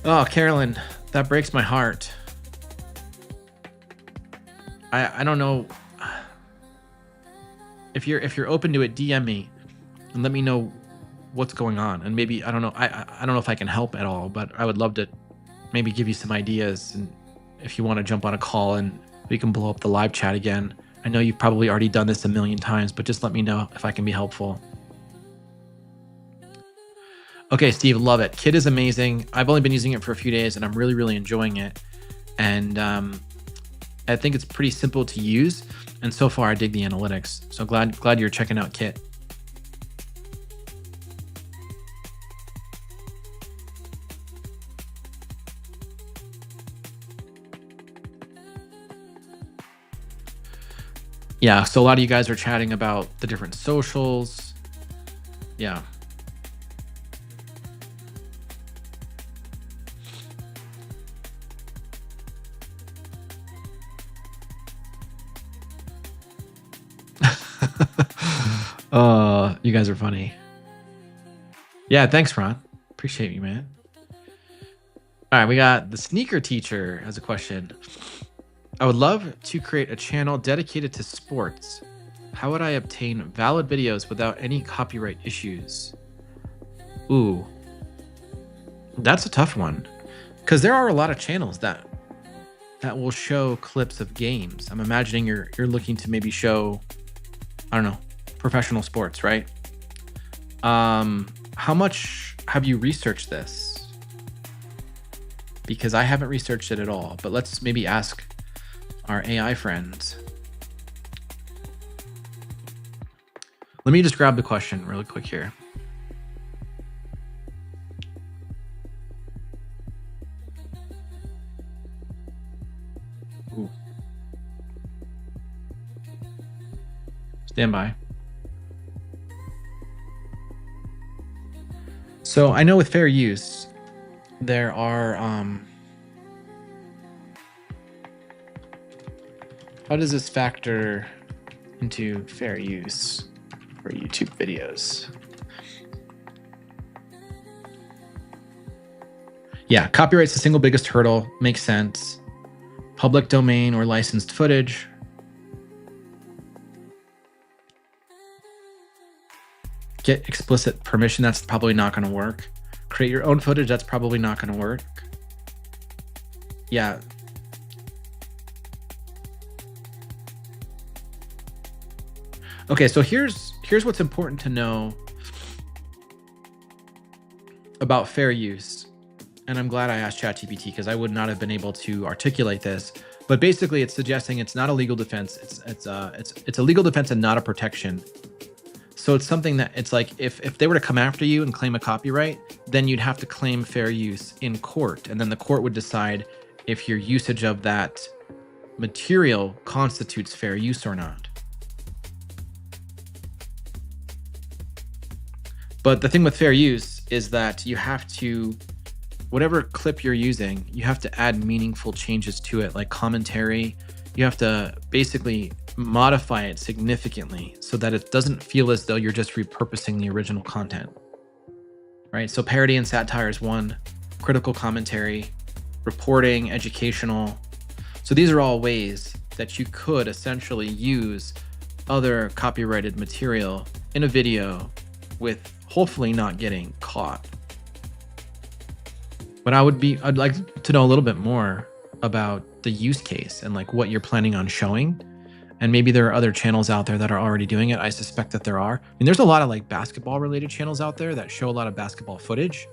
Oh, Carolyn, that breaks my heart. I don't know if you're open to it, DM me and let me know what's going on. And maybe, I don't know if I can help at all, but I would love to maybe give you some ideas. And if you want to jump on a call and we can blow up the live chat again. I know you've probably already done this a million times, but just let me know if I can be helpful. Okay, Steve, love it. Kit is amazing. I've only been using it for a few days and I'm really, really enjoying it. And I think it's pretty simple to use. And so far I dig the analytics. So glad you're checking out Kit. Yeah, so a lot of you guys are chatting about the different socials. Yeah. You guys are funny. Yeah, thanks, Ron. Appreciate you, man. All right, we got the sneaker teacher has a question. I would love to create a channel dedicated to sports. How would I obtain valid videos without any copyright issues? Ooh, that's a tough one, because there are a lot of channels that will show clips of games. I'm imagining you're looking to maybe show, I don't know, professional sports, right? How much have you researched this? Because I haven't researched it at all, but let's maybe ask our AI friends. Let me just grab the question really quick here. Ooh. Stand by. So I know with fair use, there are, how does this factor into fair use for YouTube videos? Yeah, copyright's the single biggest hurdle. Makes sense. Public domain or licensed footage. Get explicit permission. That's probably not going to work. Create your own footage. That's probably not going to work. Yeah. Okay, so here's what's important to know about fair use. And I'm glad I asked ChatGPT because I would not have been able to articulate this. But basically, it's suggesting it's not a legal defense. It's a legal defense and not a protection. So it's something that it's like if they were to come after you and claim a copyright, then you'd have to claim fair use in court. And then the court would decide if your usage of that material constitutes fair use or not. But the thing with fair use is that you have to, whatever clip you're using, you have to add meaningful changes to it, like commentary. You have to basically modify it significantly so that it doesn't feel as though you're just repurposing the original content, right? So parody and satire is one, critical commentary, reporting, educational. So these are all ways that you could essentially use other copyrighted material in a video with hopefully not getting caught. But I'd like to know a little bit more about the use case and like what you're planning on showing. And maybe there are other channels out there that are already doing it. I suspect that there are. I mean, there's a lot of like basketball related channels out there that show a lot of basketball footage.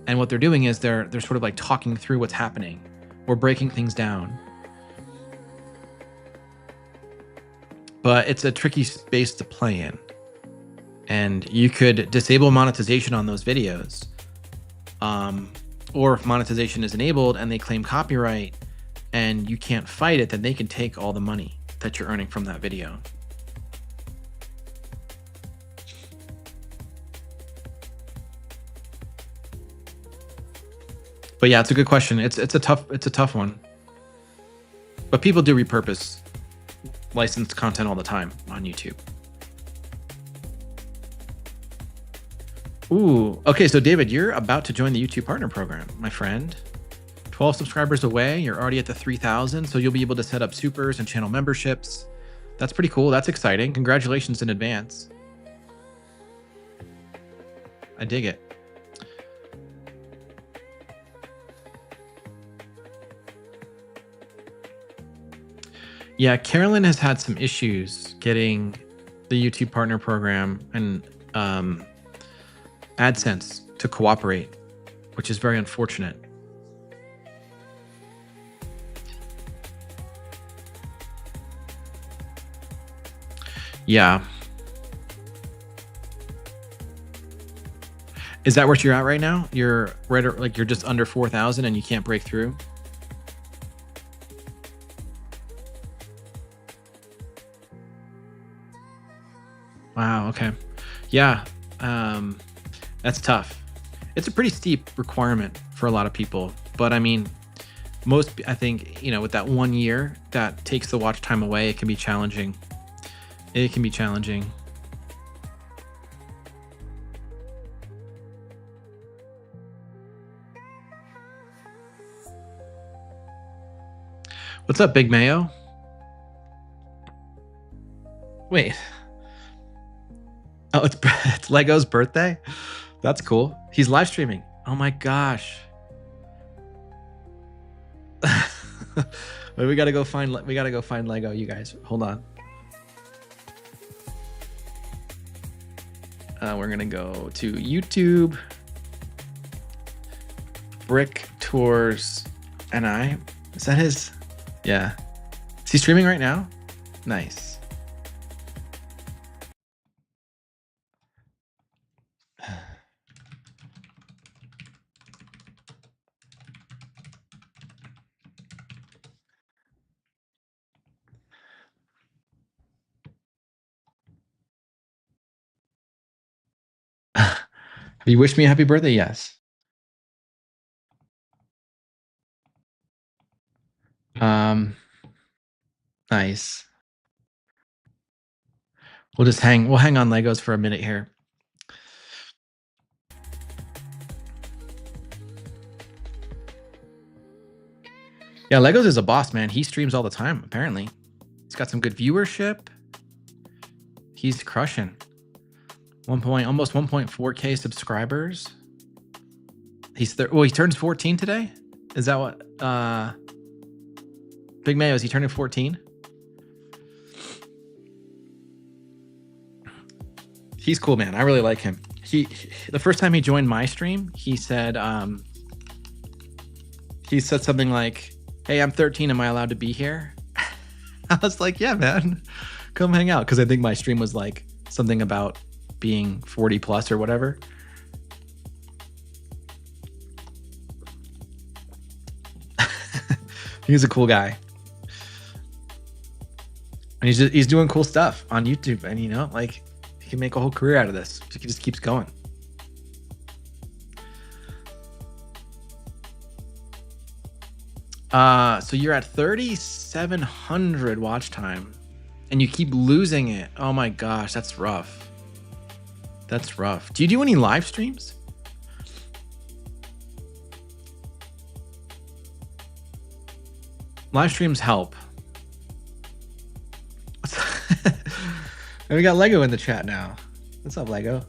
And what they're doing is they're sort of like talking through what's happening or breaking things down. But it's a tricky space to play in. And you could disable monetization on those videos. Or if monetization is enabled and they claim copyright and you can't fight it, then they can take all the money that you're earning from that video. But yeah, it's a good question. It's a tough one. But people do repurpose licensed content all the time on YouTube. Ooh, okay. So David, you're about to join the YouTube Partner Program, my friend. 12 subscribers away. You're already at the 3,000, so you'll be able to set up supers and channel memberships. That's pretty cool. That's exciting. Congratulations in advance. I dig it. Yeah, Carolyn has had some issues getting the YouTube Partner Program and AdSense to cooperate, which is very unfortunate. Yeah. Is that where you're at right now? You're right at, like, you're just under 4,000 and you can't break through? Wow, okay. Yeah. That's tough. It's a pretty steep requirement for a lot of people, but I mean, I think, with that 1 year that takes the watch time away, it can be challenging. It can be challenging. What's up, Big Mayo? Wait. Oh, it's Lego's birthday? That's cool. He's live streaming. Oh my gosh. Wait, we gotta go find Lego, you guys. Hold on. We're gonna go to YouTube, Brick Tours, and is that his? Yeah. Is he streaming right now? Nice. Have you wished me a happy birthday? Yes. Nice. We'll hang on Legos for a minute here. Yeah, Legos is a boss, man. He streams all the time, apparently. He's got some good viewership. He's crushing. Almost 1.4K subscribers. He turns 14 today? Is that what Big Mayo, is he turning 14? He's cool, man. I really like him. The first time he joined my stream, he said something like, "Hey, I'm 13. Am I allowed to be here?" I was like, "Yeah, man, come hang out." Because I think my stream was like something about being 40 plus or whatever. He's a cool guy, and he's doing cool stuff on YouTube, and he can make a whole career out of this. He just keeps going. So you're at 3,700 watch time and you keep losing it. Oh my gosh, that's rough. That's rough. Do you do any live streams? Live streams help. And we got Lego in the chat now. What's up, Lego?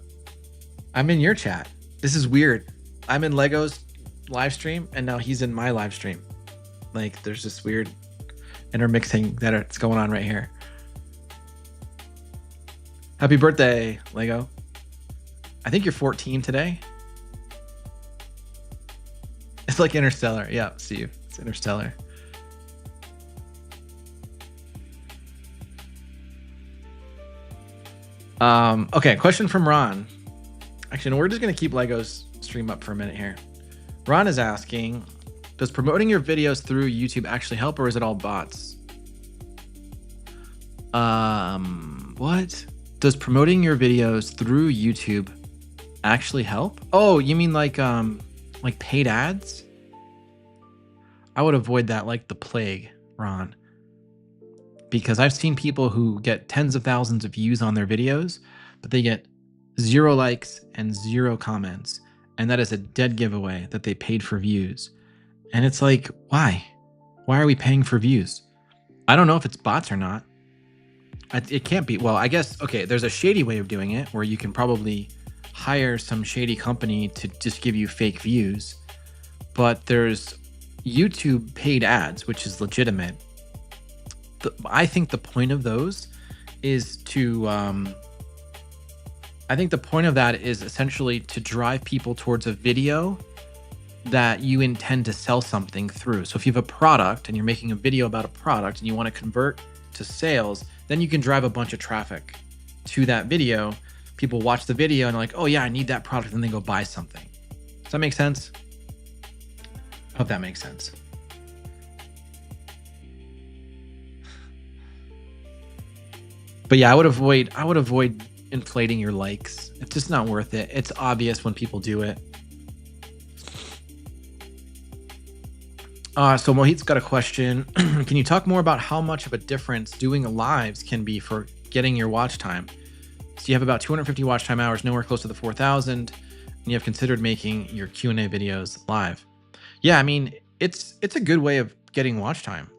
I'm in your chat. This is weird. I'm in Lego's live stream and now he's in my live stream. Like, there's this weird intermixing that's going on right here. Happy birthday, Lego. I think you're 14 today. It's like Interstellar. Yeah, Steve. It's Interstellar. Okay, question from Ron. Actually, no, we're just going to keep Lego's stream up for a minute here. Ron is asking, does promoting your videos through YouTube actually help, or is it all bots? What? Does promoting your videos through YouTube actually help? Oh, you mean like paid ads? I would avoid that like the plague, Ron, because I've seen people who get tens of thousands of views on their videos, but they get 0 likes and 0 comments. And that is a dead giveaway that they paid for views. And it's like, why? Why are we paying for views? I don't know if it's bots or not. It can't be. Well, I guess, okay, there's a shady way of doing it where you can probably hire some shady company to just give you fake views. But there's YouTube paid ads, which is legitimate. I think the point of those is to, I think the point of that is essentially to drive people towards a video that you intend to sell something through. So if you have a product and you're making a video about a product and you want to convert to sales, then you can drive a bunch of traffic to that video. People watch the video and are like, oh yeah, I need that product, and then go buy something. Does that make sense? I hope that makes sense. But yeah, I would avoid inflating your likes. It's just not worth it. It's obvious when people do it. So Mohit's got a question. Can you talk more about how much of a difference doing lives can be for getting your watch time? So you have about 250 watch time hours, nowhere close to the 4,000, and you have considered making your Q&A videos live. Yeah, I mean, it's a good way of getting watch time.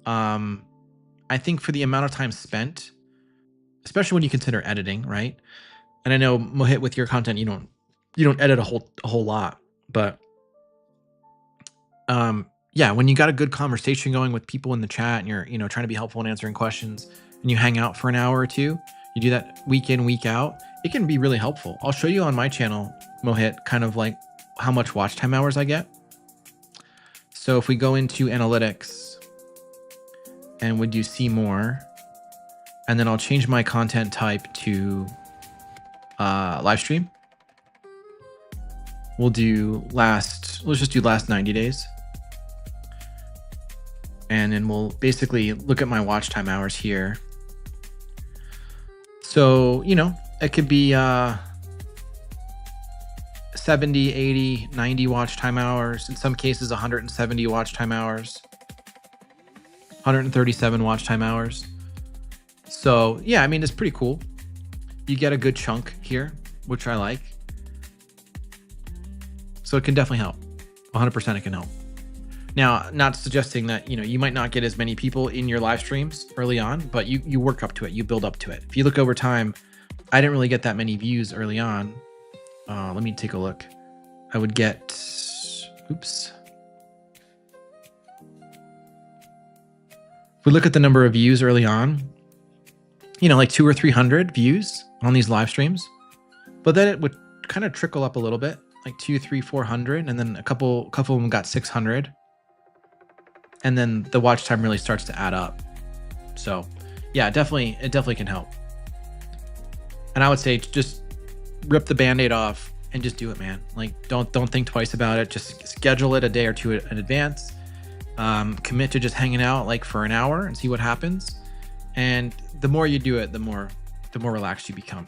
I think for the amount of time spent, especially when you consider editing, right? And I know Mohit, with your content, you don't edit a whole lot, but yeah, when you got a good conversation going with people in the chat and you're, trying to be helpful and answering questions, and you hang out for an hour or two, you do that week in, week out, it can be really helpful. I'll show you on my channel, Mohit, kind of like how much watch time hours I get. So if we go into analytics and we do see more, and then I'll change my content type to live stream. Let's just do last 90 days. And then we'll basically look at my watch time hours here. So, it could be 70, 80, 90 watch time hours. In some cases, 170 watch time hours, 137 watch time hours. So yeah, I mean, it's pretty cool. You get a good chunk here, which I like. So it can definitely help. 100% it can help. Now, not suggesting that, you might not get as many people in your live streams early on, but you work up to it. You build up to it. If you look over time, I didn't really get that many views early on. Let me take a look. I would get, oops. If we look at the number of views early on, like 200 or 300 views on these live streams, but then it would kind of trickle up a little bit, like 200, 300, 400, and then a couple of them got 600. And then the watch time really starts to add up. So yeah, it definitely can help. And I would say just rip the Band-Aid off and just do it, man. Like don't think twice about it. Just schedule it a day or two in advance. Commit to just hanging out like for an hour and see what happens. And the more you do it, the more relaxed you become.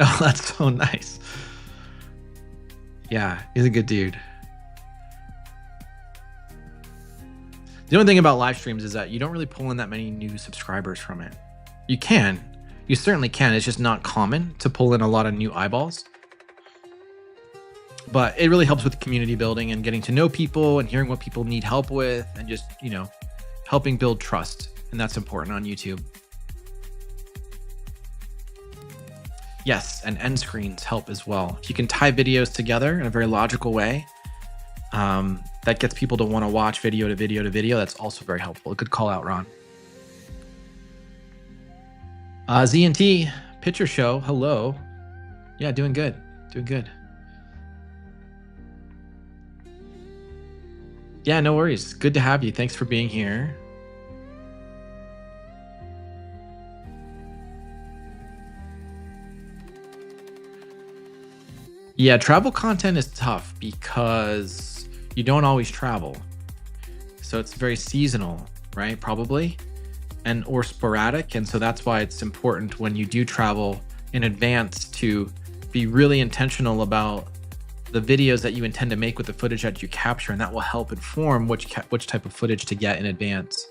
Oh, that's so nice. Yeah, he's a good dude. The only thing about live streams is that you don't really pull in that many new subscribers from it. You certainly can. It's just not common to pull in a lot of new eyeballs. But it really helps with community building and getting to know people and hearing what people need help with and just, helping build trust. And that's important on YouTube. Yes, and end screens help as well. If you can tie videos together in a very logical way, that gets people to want to watch video to video to video. That's also very helpful. A good call out, Ron. ZNT Picture Show. Hello. Yeah, doing good. Doing good. Yeah, no worries. Good to have you. Thanks for being here. Yeah, travel content is tough because you don't always travel. So it's very seasonal, right? Probably, or sporadic. And so that's why it's important when you do travel in advance to be really intentional about the videos that you intend to make with the footage that you capture, and that will help inform which type of footage to get in advance.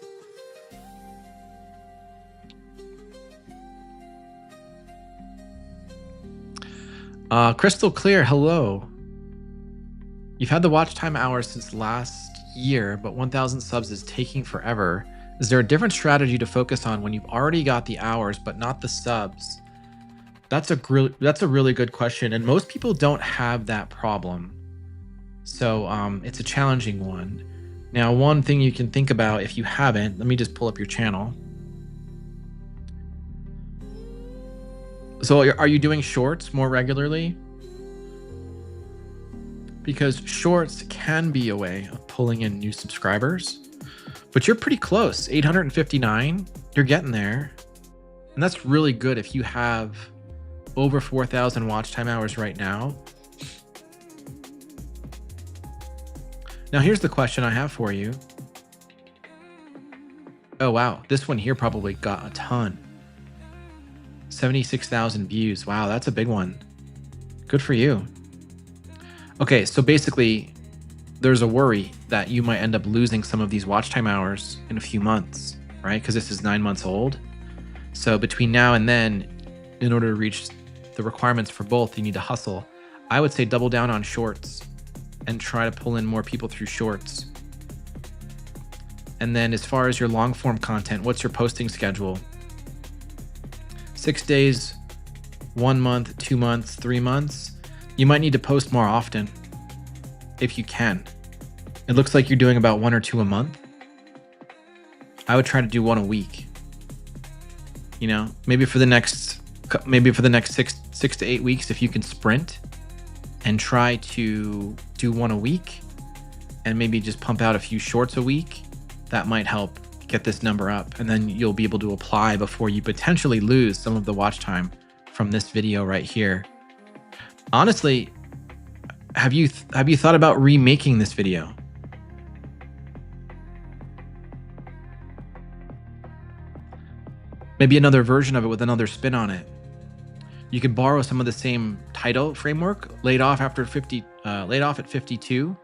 Crystal Clear, hello. You've had the watch time hours since last year, but 1,000 subs is taking forever. Is there a different strategy to focus on when you've already got the hours but not the subs? That's a really good question, and most people don't have that problem. So it's a challenging one. Now, one thing you can think about if you haven't, let me just pull up your channel. So are you doing shorts more regularly? Because shorts can be a way of pulling in new subscribers, but you're pretty close. 859, you're getting there. And that's really good if you have over 4,000 watch time hours right now. Now, here's the question I have for you. Oh, wow. This one here probably got a ton. 76,000 views. Wow, that's a big one. Good for you. Okay, so basically, there's a worry that you might end up losing some of these watch time hours in a few months, right? Because this is 9 months old. So between now and then, in order to reach the requirements for both, you need to hustle. I would say double down on shorts and try to pull in more people through shorts. And then as far as your long form content, what's your posting schedule? 6 days, 1 month, 2 months, 3 months. You might need to post more often if you can. It looks like you're doing about 1 or 2 a month. I would try to do 1 a week. You know, maybe for the next 6 to 8 weeks, if you can sprint and try to do 1 a week and maybe just pump out a few shorts a week, that might help get this number up. And then you'll be able to apply before you potentially lose some of the watch time from this video right here. Honestly, have you thought about remaking this video? Maybe another version of it with another spin on it. You could borrow some of the same title framework, laid off at 52.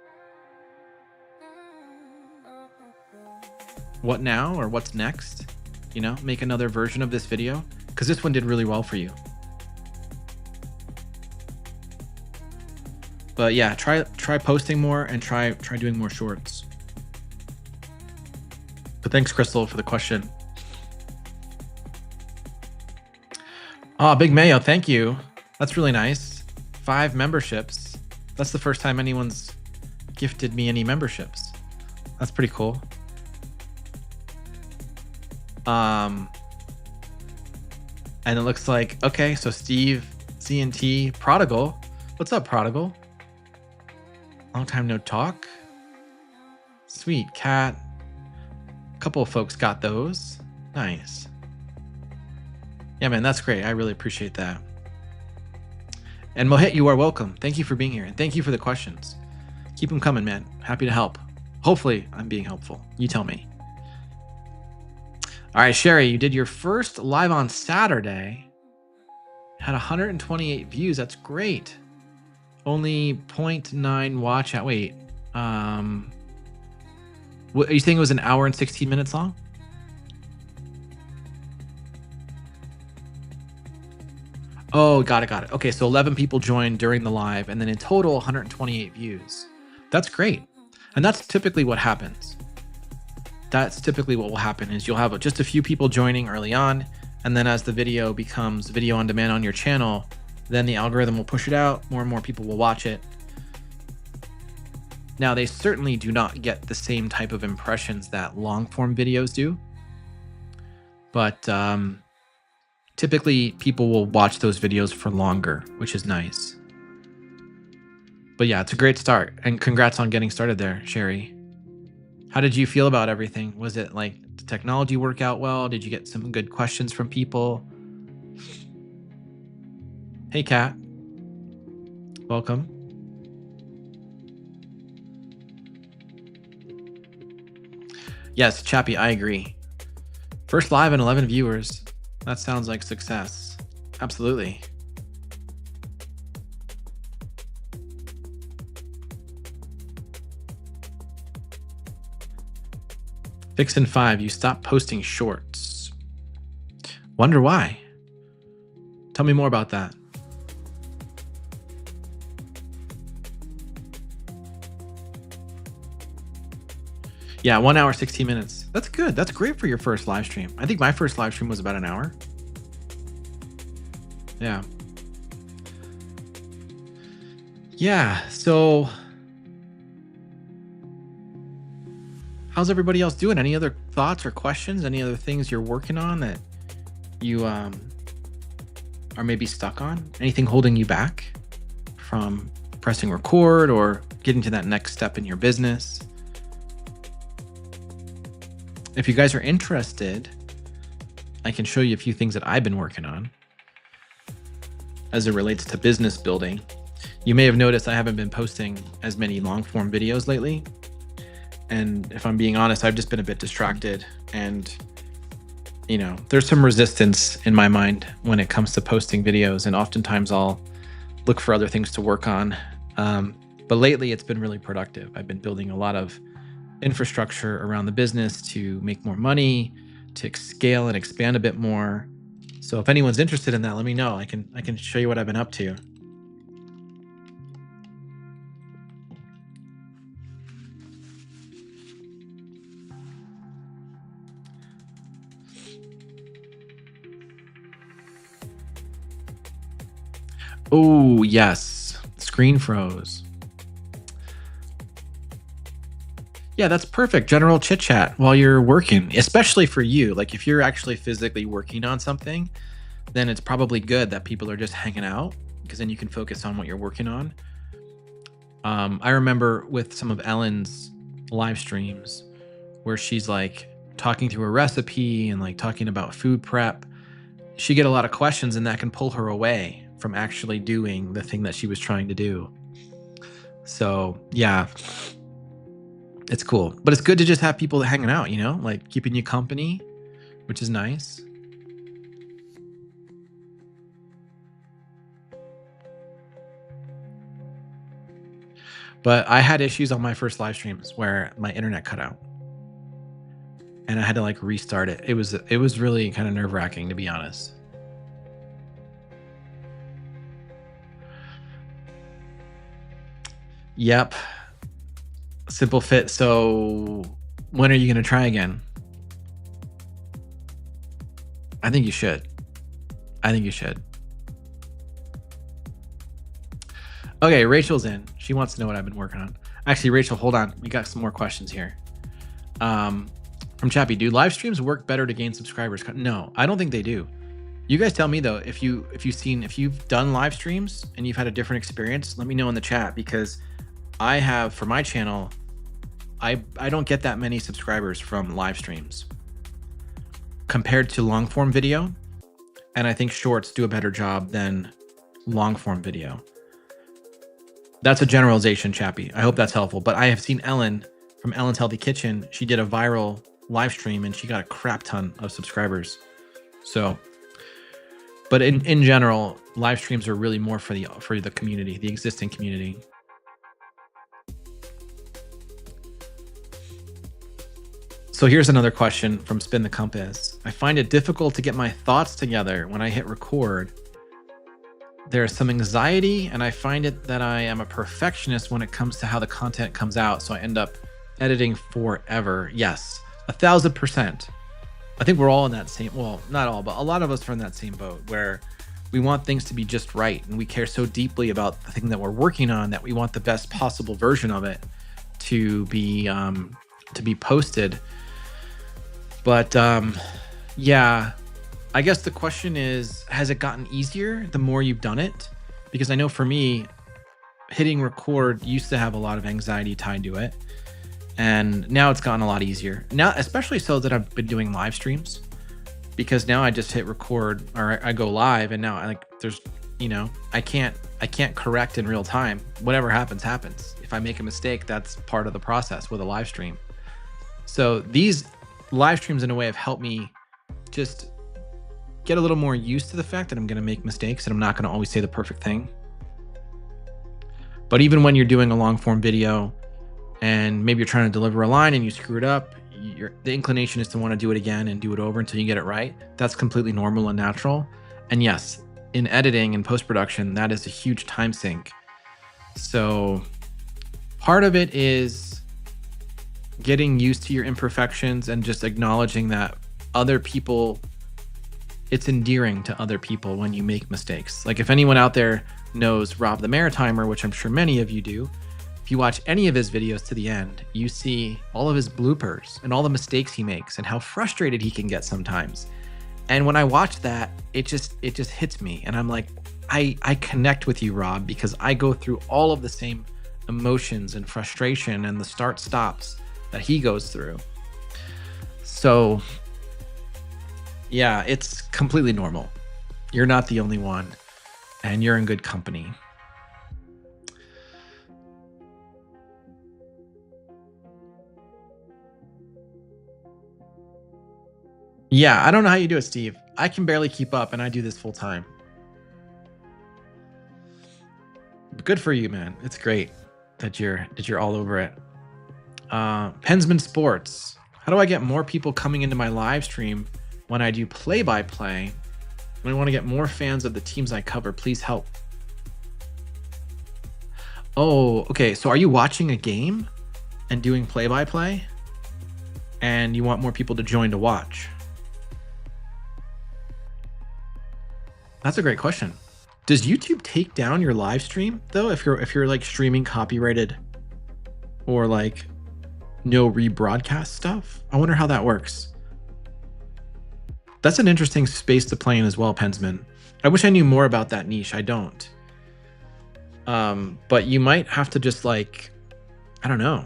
What now, or what's next? You know, make another version of this video, because this one did really well for you. But yeah, try posting more and try doing more shorts. But thanks, Crystal, for the question. Oh, Big Mayo, thank you. That's really nice. 5 memberships. That's the first time anyone's gifted me any memberships. That's pretty cool. And it looks like, okay, so Steve, CNT, Prodigal. What's up, Prodigal? Long time no talk. Sweet. Cat. A couple of folks got those. Nice. Yeah, man, that's great. I really appreciate that. And Mohit, you are welcome. Thank you for being here. And thank you for the questions. Keep them coming, man. Happy to help. Hopefully, I'm being helpful. You tell me. All right, Sherry, you did your first live on Saturday. Had 128 views. That's great. Only 0.9 watch out. Wait. Are you saying it was an hour and 16 minutes long? Oh, got it. Okay, so 11 people joined during the live, and then in total, 128 views. That's great. And that's typically what happens. That's typically what will happen is you'll have just a few people joining early on, and then as the video becomes video on demand on your channel, then the algorithm will push it out, more and more people will watch it. Now, they certainly do not get the same type of impressions that long form videos do, but typically people will watch those videos for longer, which is nice. But yeah, it's a great start, and congrats on getting started there, Sherry. How did you feel about everything? Was it like the technology work out well? Did you get some good questions from people? Hey, Kat. Welcome. Yes, Chappie, I agree. First live and 11 viewers. That sounds like success. Absolutely. Fixin' 5, you stopped posting shorts. Wonder why. Tell me more about that. Yeah, 1 hour, 16 minutes. That's good. That's great for your first live stream. I think my first live stream was about an hour. Yeah. Yeah. So how's everybody else doing? Any other thoughts or questions? Any other things you're working on that you are maybe stuck on? Anything holding you back from pressing record or getting to that next step in your business? If you guys are interested, I can show you a few things that I've been working on as it relates to business building. You may have noticed I haven't been posting as many long form videos lately. And if I'm being honest, I've just been a bit distracted, and there's some resistance in my mind when it comes to posting videos, and oftentimes I'll look for other things to work on. But lately it's been really productive. I've been building a lot of infrastructure around the business to make more money, to scale and expand a bit more. So if anyone's interested in that, let me know. I can show you what I've been up to. Oh, yes. Screen froze. Yeah, that's perfect. General chit chat while you're working, especially for you. Like if you're actually physically working on something, then it's probably good that people are just hanging out, because then you can focus on what you're working on. I remember with some of Ellen's live streams where she's like talking through a recipe and like talking about food prep, she get a lot of questions, and that can pull her away from actually doing the thing that she was trying to do. So yeah, it's cool, but it's good to just have people hanging out, like keeping you company, which is nice. But I had issues on my first live streams where my internet cut out and I had to like restart it. It was really kind of nerve-wracking, to be honest. Yep. Simple fit. So when are you going to try again? I think you should. Okay, Rachel's in. She wants to know what I've been working on. Actually, Rachel, hold on. We got some more questions here. From Chappie, do live streams work better to gain subscribers? No, I don't think they do. You guys tell me though, if you've done live streams and you've had a different experience, let me know in the chat, because I have, for my channel, I don't get that many subscribers from live streams compared to long form video. And I think shorts do a better job than long form video. That's a generalization, Chappie. I hope that's helpful. But I have seen Ellen from Ellen's Healthy Kitchen. She did a viral live stream and she got a crap ton of subscribers. So, but in general, live streams are really more for the community, the existing community. So here's another question from Spin the Compass. I find it difficult to get my thoughts together when I hit record. There's some anxiety, and I find it that I am a perfectionist when it comes to how the content comes out, so I end up editing forever. Yes, 1000%. I think we're all in that same, well, not all, but a lot of us are in that same boat where we want things to be just right, and we care so deeply about the thing that we're working on that we want the best possible version of it to be posted. But yeah, I guess the question is, has it gotten easier the more you've done it? Because I know for me, hitting record used to have a lot of anxiety tied to it. And now it's gotten a lot easier. Now, especially so that I've been doing live streams, because now I just hit record or I go live, and now there's, I can't correct in real time. Whatever happens, happens. If I make a mistake, that's part of the process with a live stream. So these live streams in a way have helped me just get a little more used to the fact that I'm going to make mistakes and I'm not going to always say the perfect thing. But even when you're doing a long form video and maybe you're trying to deliver a line and you screw it up, the inclination is to want to do it again and do it over until you get it right. That's completely normal and natural. And yes, in editing and post-production, that is a huge time sink. So part of it is getting used to your imperfections and just acknowledging that other people, it's endearing to other people when you make mistakes. Like if anyone out there knows Rob the Maritimer, which I'm sure many of you do, if you watch any of his videos to the end, you see all of his bloopers and all the mistakes he makes and how frustrated he can get sometimes. And when I watch that, it just hits me. And I'm like, I connect with you, Rob, because I go through all of the same emotions and frustration and the start stops that he goes through. So yeah, it's completely normal. You're not the only one, and you're in good company. Yeah, I don't know how you do it, Steve. I can barely keep up, and I do this full time. Good for you, man. It's great that you're all over it. Pensman Sports. How do I get more people coming into my live stream when I do play-by-play? When I want to get more fans of the teams I cover, please help. Oh, okay. So are you watching a game and doing play-by-play? And you want more people to join to watch? That's a great question. Does YouTube take down your live stream though if you're like streaming copyrighted or like no rebroadcast stuff? I wonder how that works. That's an interesting space to play in as well, Pensman. I wish I knew more about that niche. I don't. But you might have to just like, I don't know.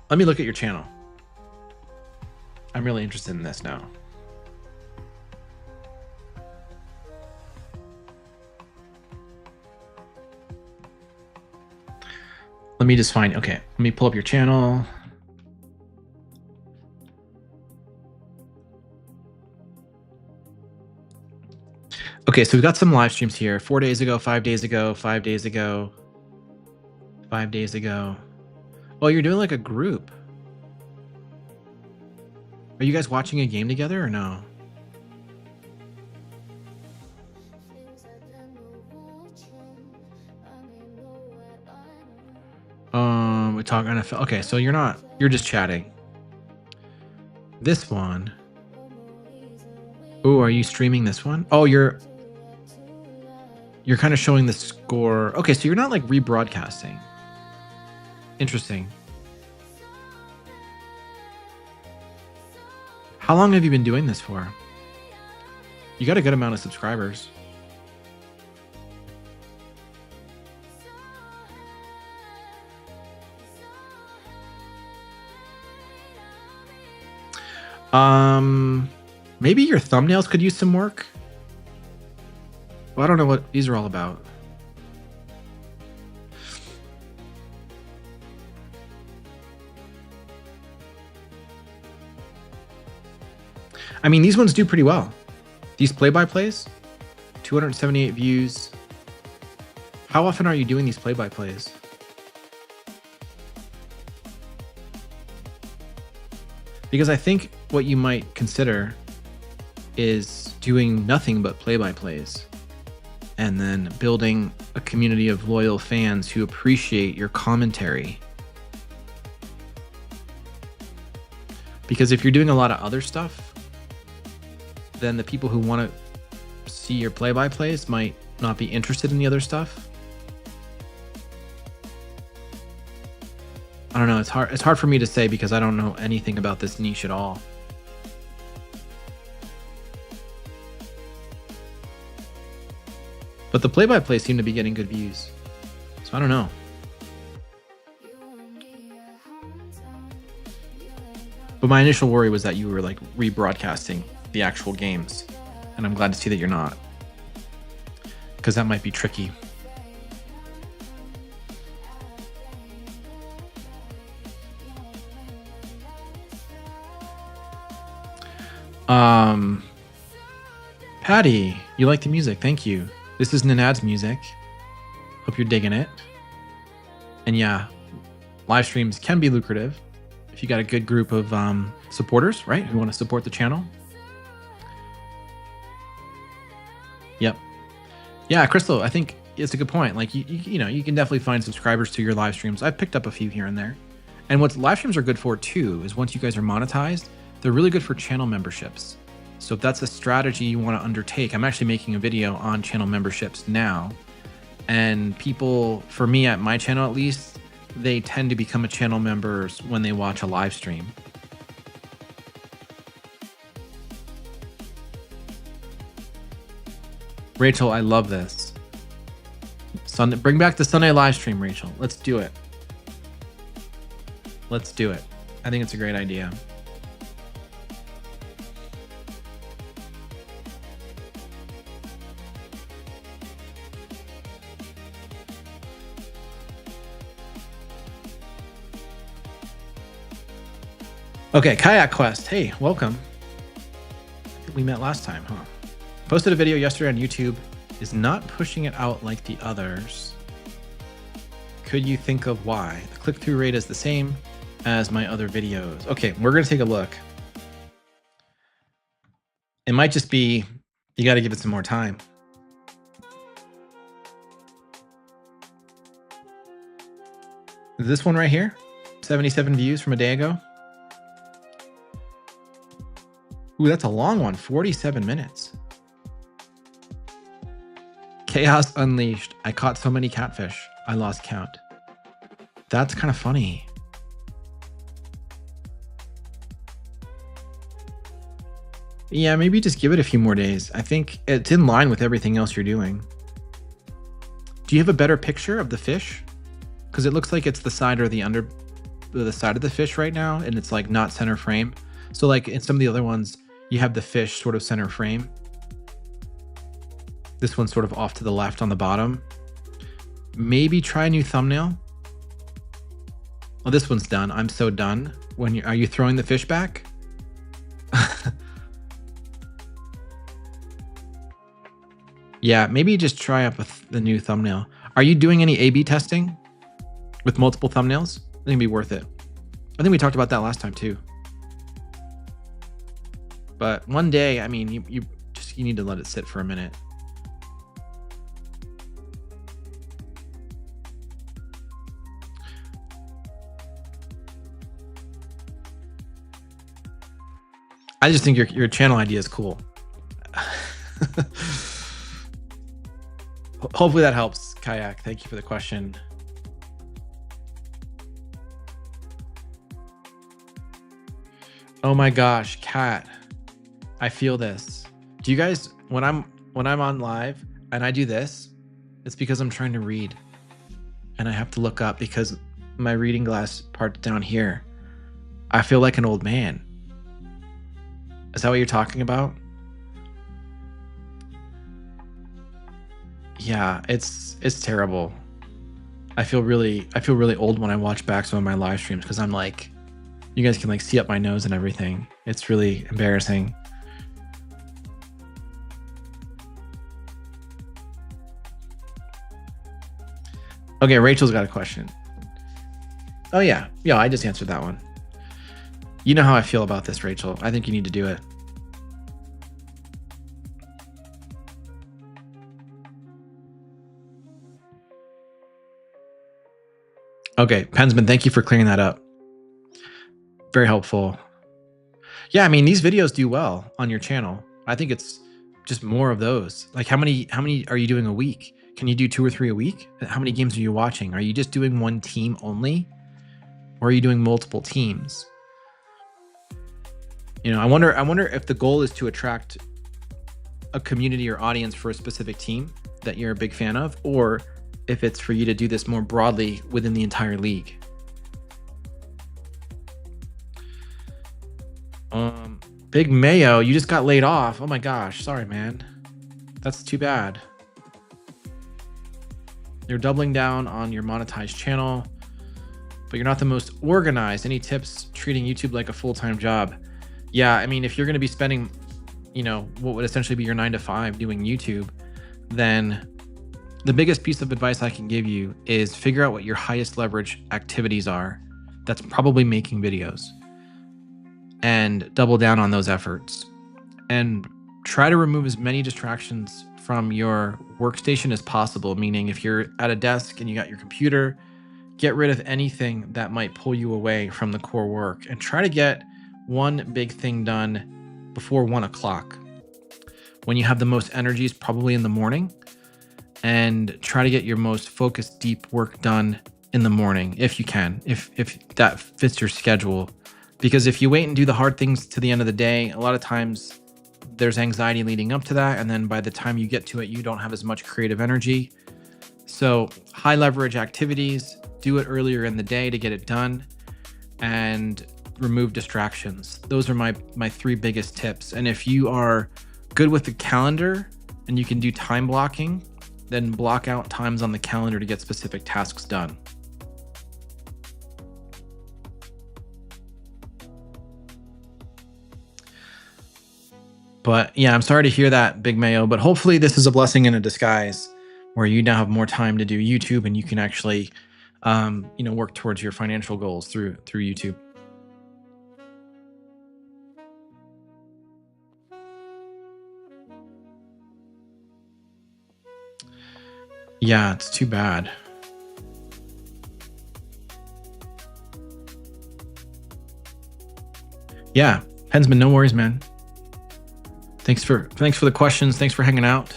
Let me look at your channel. I'm really interested in this now. Let me just find, okay, let me pull up your channel. Okay, so we've got some live streams here. 4 days ago, 5 days ago, 5 days ago, 5 days ago. Oh, you're doing like a group. Are you guys watching a game together or no? We talk NFL. Okay, so you're just chatting. This one. Oh, are you streaming this one? Oh, you're kind of showing the score. Okay, so you're not like rebroadcasting. Interesting. How long have you been doing this for? You got a good amount of subscribers. Maybe your thumbnails could use some work. Well, I don't know what these are all about. I mean, these ones do pretty well. These play-by-plays, 278 views. How often are you doing these play-by-plays? Because I think what you might consider is doing nothing but play-by-plays and then building a community of loyal fans who appreciate your commentary. Because if you're doing a lot of other stuff, then the people who want to see your play-by-plays might not be interested in the other stuff. I don't know. It's hard for me to say because I don't know anything about this niche at all. But the play-by-plays seem to be getting good views. So I don't know. But my initial worry was that you were like rebroadcasting the actual games. And I'm glad to see that you're not. Because that might be tricky. Patty, you like the music. Thank you. This is Nanad's music. Hope you're digging it. And yeah, live streams can be lucrative if you got a good group of supporters, right? Who want to support the channel. Yep. Yeah, Crystal, I think it's a good point. Like you know, you can definitely find subscribers to your live streams. I've picked up a few here and there. And what live streams are good for too is once you guys are monetized, they're really good for channel memberships. So if that's a strategy you want to undertake, I'm actually making a video on channel memberships now. And people, for me at my channel at least, they tend to become a channel members when they watch a live stream. Rachel, I love this. Sunday, bring back the Sunday live stream, Rachel. Let's do it. Let's do it. I think it's a great idea. Okay, Kayak Quest. Hey, welcome. I think we met last time, huh? Posted a video yesterday on YouTube. Is not pushing it out like the others. Could you think of why? The click-through rate is the same as my other videos. Okay, we're gonna take a look. It might just be, you gotta give it some more time. This one right here, 77 views from a day ago. Ooh, that's a long one, 47 minutes. Chaos Unleashed. I caught so many catfish, I lost count. That's kind of funny. Yeah, maybe just give it a few more days. I think it's in line with everything else you're doing. Do you have a better picture of the fish? Because it looks like it's the side or the side of the fish right now, and it's like not center frame. So like in some of the other ones, you have the fish sort of center frame. This one's sort of off to the left on the bottom. Maybe try a new thumbnail. Oh, this one's done. I'm so done. Are you throwing the fish back? Yeah, maybe just try up the new thumbnail. Are you doing any A/B testing with multiple thumbnails? I think it'd be worth it. I think we talked about that last time too. But one day, I mean, you need to let it sit for a minute. I just think your channel idea is cool. Hopefully that helps, Kayak. Thank you for the question. Oh my gosh, Kat. I feel this. Do you guys, when I'm on live and I do this, it's because I'm trying to read and I have to look up because my reading glass part's down here. I feel like an old man. Is that what you're talking about? Yeah, it's terrible. I feel really old when I watch back some of my live streams because I'm like, you guys can like see up my nose and everything. It's really embarrassing. Okay, Rachel's got a question. Oh yeah, I just answered that one. You know how I feel about this, Rachel. I think you need to do it. Okay, Pensman, thank you for clearing that up. Very helpful. Yeah, I mean, these videos do well on your channel. I think it's just more of those. Like how many are you doing a week? Can you do 2 or 3 a week? How many games are you watching? Are you just doing one team only? Or are you doing multiple teams? You know, I wonder if the goal is to attract a community or audience for a specific team that you're a big fan of, or if it's for you to do this more broadly within the entire league. Big Mayo, you just got laid off. Oh my gosh, sorry, man. That's too bad. You're doubling down on your monetized channel, but you're not the most organized. Any tips treating YouTube like a full-time job? Yeah, I mean, if you're going to be spending, you know, what would essentially be your 9 to 5 doing YouTube, then the biggest piece of advice I can give you is figure out what your highest leverage activities are. That's probably making videos, and double down on those efforts, and try to remove as many distractions from your workstation as possible. Meaning, if you're at a desk and you got your computer, get rid of anything that might pull you away from the core work, and try to get one big thing done before 1 o'clock. When you have the most energy is probably in the morning, and try to get your most focused, deep work done in the morning if you can, if that fits your schedule. Because if you wait and do the hard things to the end of the day, a lot of times there's anxiety leading up to that, and then by the time you get to it, you don't have as much creative energy. So high leverage activities, do it earlier in the day to get it done, and remove distractions. Those are my 3 biggest tips. And if you are good with the calendar and you can do time blocking, then block out times on the calendar to get specific tasks done. But yeah, I'm sorry to hear that, Big Mayo, but hopefully this is a blessing in a disguise where you now have more time to do YouTube, and you can actually work towards your financial goals through YouTube. Yeah, it's too bad. Yeah, Pensman, no worries, man. Thanks for the questions. Thanks for hanging out.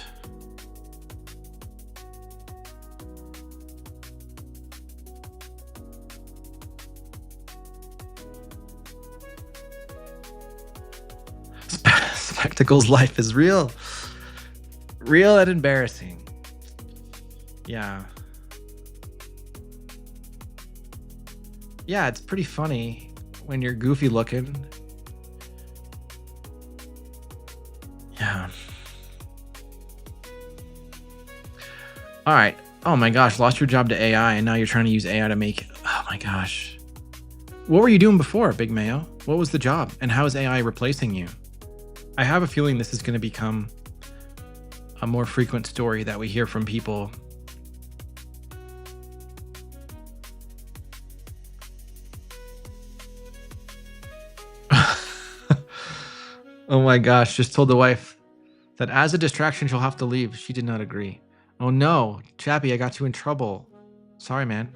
Spectacles life is real and embarrassing. Yeah, it's pretty funny when you're goofy looking. Yeah. All right. Oh my gosh, lost your job to AI, and now you're trying to use AI to make. Oh my gosh. What were you doing before, Big Mayo? What was the job, and how is AI replacing you? I have a feeling this is going to become a more frequent story that we hear from people. Oh my gosh, just told the wife that as a distraction she'll have to leave. She did not agree. Oh no, Chappie, I got you in trouble. Sorry, man.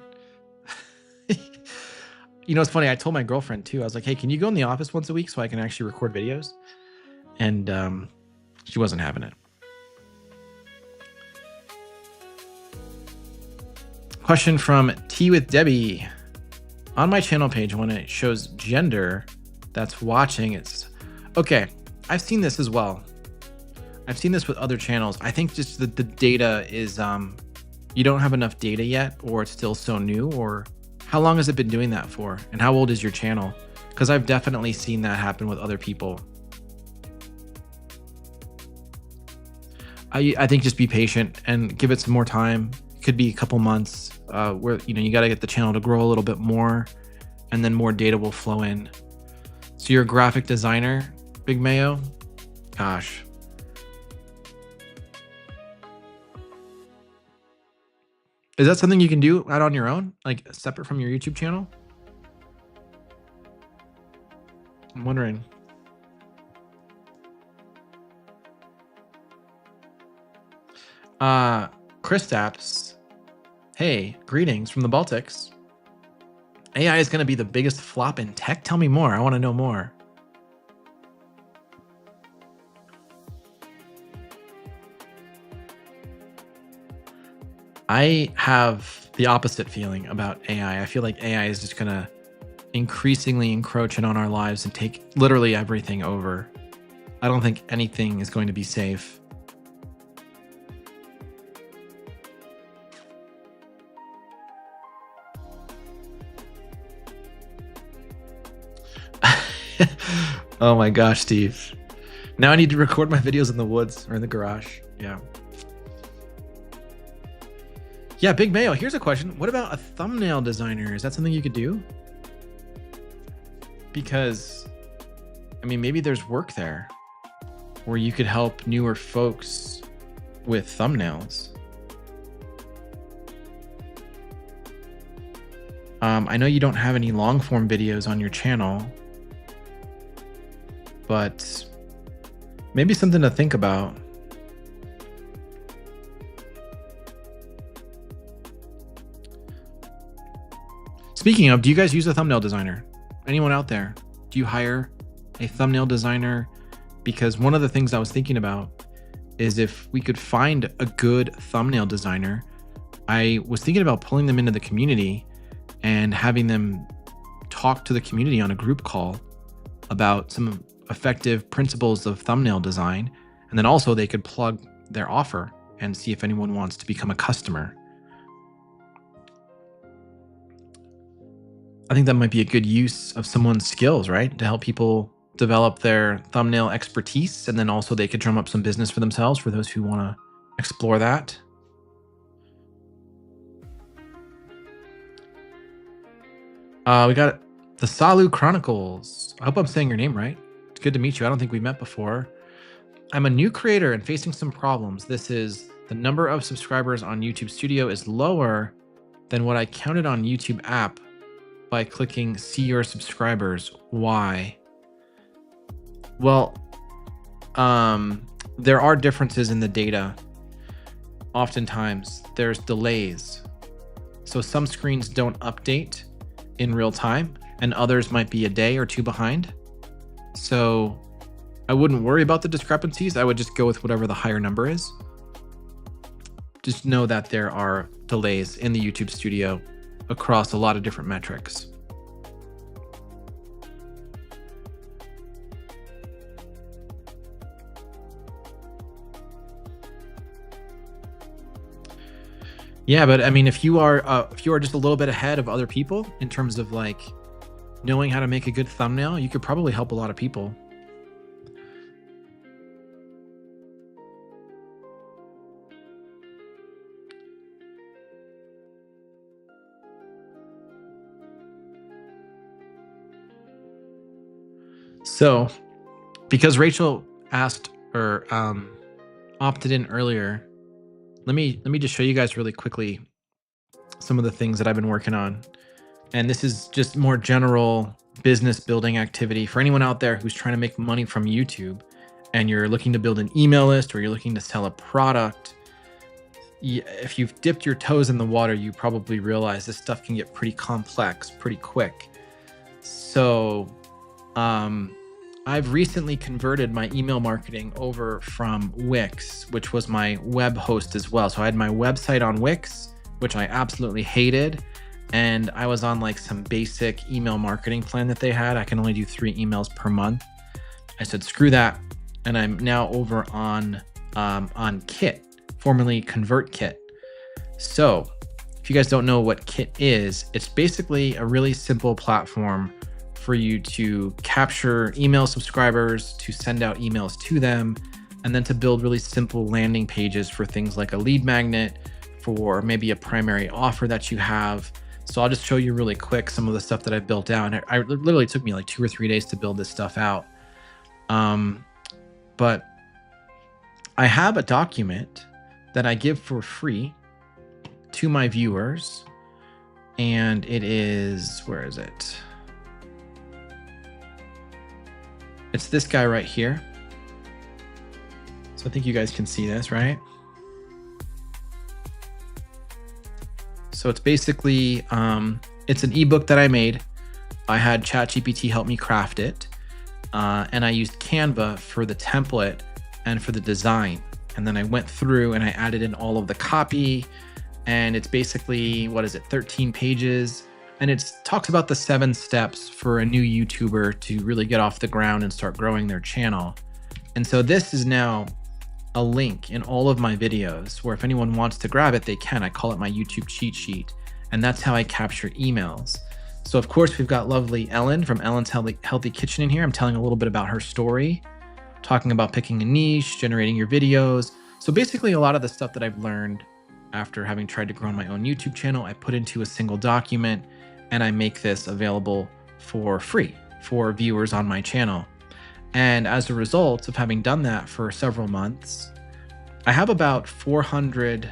It's funny. I told my girlfriend too. I was like, hey, can you go in the office once a week so I can actually record videos? And she wasn't having it. Question from Tea with Debbie. On my channel page, when it shows gender that's watching, it's okay. I've seen this as well. I've seen this with other channels. I think just that the data is you don't have enough data yet, or it's still so new, or how long has it been doing that for? And how old is your channel? Because I've definitely seen that happen with other people. I think just be patient and give it some more time. It could be a couple months where you got to get the channel to grow a little bit more, and then more data will flow in. So you're a graphic designer, Big Mayo? Gosh. Is that something you can do out on your own, like separate from your YouTube channel? I'm wondering. Kristaps, hey, greetings from the Baltics. AI is going to be the biggest flop in tech? Tell me more. I want to know more. I have the opposite feeling about AI. I feel like AI is just going to increasingly encroach in on our lives and take literally everything over. I don't think anything is going to be safe. Oh my gosh, Steve. Now I need to record my videos in the woods or in the garage. Yeah. Yeah, Big Mayo, here's a question. What about a thumbnail designer? Is that something you could do? Because, I mean, maybe there's work there where you could help newer folks with thumbnails. I know you don't have any long form videos on your channel, but maybe something to think about. Speaking of, do you guys use a thumbnail designer? Anyone out there? Do you hire a thumbnail designer? Because one of the things I was thinking about is if we could find a good thumbnail designer, I was thinking about pulling them into the community and having them talk to the community on a group call about some effective principles of thumbnail design. And then also they could plug their offer and see if anyone wants to become a customer. I think that might be a good use of someone's skills, right? To help people develop their thumbnail expertise. And then also they could drum up some business for themselves for those who want to explore that. We got the Salu Chronicles. I hope I'm saying your name right. It's good to meet you. I don't think we met before. I'm a new creator and facing some problems. This is the number of subscribers on YouTube Studio is lower than what I counted on YouTube app by clicking see your subscribers. Why? Well, there are differences in the data. Oftentimes there's delays. So some screens don't update in real time and others might be a day or two behind. So I wouldn't worry about the discrepancies. I would just go with whatever the higher number is. Just know that there are delays in the YouTube Studio across a lot of different metrics. Yeah, but I mean, if you are just a little bit ahead of other people in terms of like knowing how to make a good thumbnail, you could probably help a lot of people. So, because Rachel asked or opted in earlier, let me just show you guys really quickly some of the things that I've been working on. And this is just more general business building activity for anyone out there who's trying to make money from YouTube and you're looking to build an email list or you're looking to sell a product. If you've dipped your toes in the water, you probably realize this stuff can get pretty complex pretty quick. So I've recently converted my email marketing over from Wix, which was my web host as well. So I had my website on Wix, which I absolutely hated. And I was on like some basic email marketing plan that they had. I can only do 3 emails per month. I said, screw that. And I'm now over on Kit, formerly ConvertKit. So if you guys don't know what Kit is, it's basically a really simple platform for you to capture email subscribers, to send out emails to them, and then to build really simple landing pages for things like a lead magnet, for maybe a primary offer that you have. So I'll just show you really quick some of the stuff that I built out. And it literally took me like 2 or 3 days to build this stuff out. But I have a document that I give for free to my viewers. And it is, where is it? It's this guy right here. So I think you guys can see this, right? So it's basically, it's an ebook that I made. I had ChatGPT help me craft it. And I used Canva for the template and for the design. And then I went through and I added in all of the copy. And it's basically, 13 pages. And it talks about the 7 steps for a new YouTuber to really get off the ground and start growing their channel. And so this is now a link in all of my videos where if anyone wants to grab it, they can. I call it my YouTube cheat sheet. And that's how I capture emails. So of course, we've got lovely Ellen from Ellen's Healthy Kitchen in here. I'm telling a little bit about her story, talking about picking a niche, generating your videos. So basically a lot of the stuff that I've learned after having tried to grow my own YouTube channel, I put into a single document and I make this available for free for viewers on my channel. And as a result of having done that for several months, I have about 400,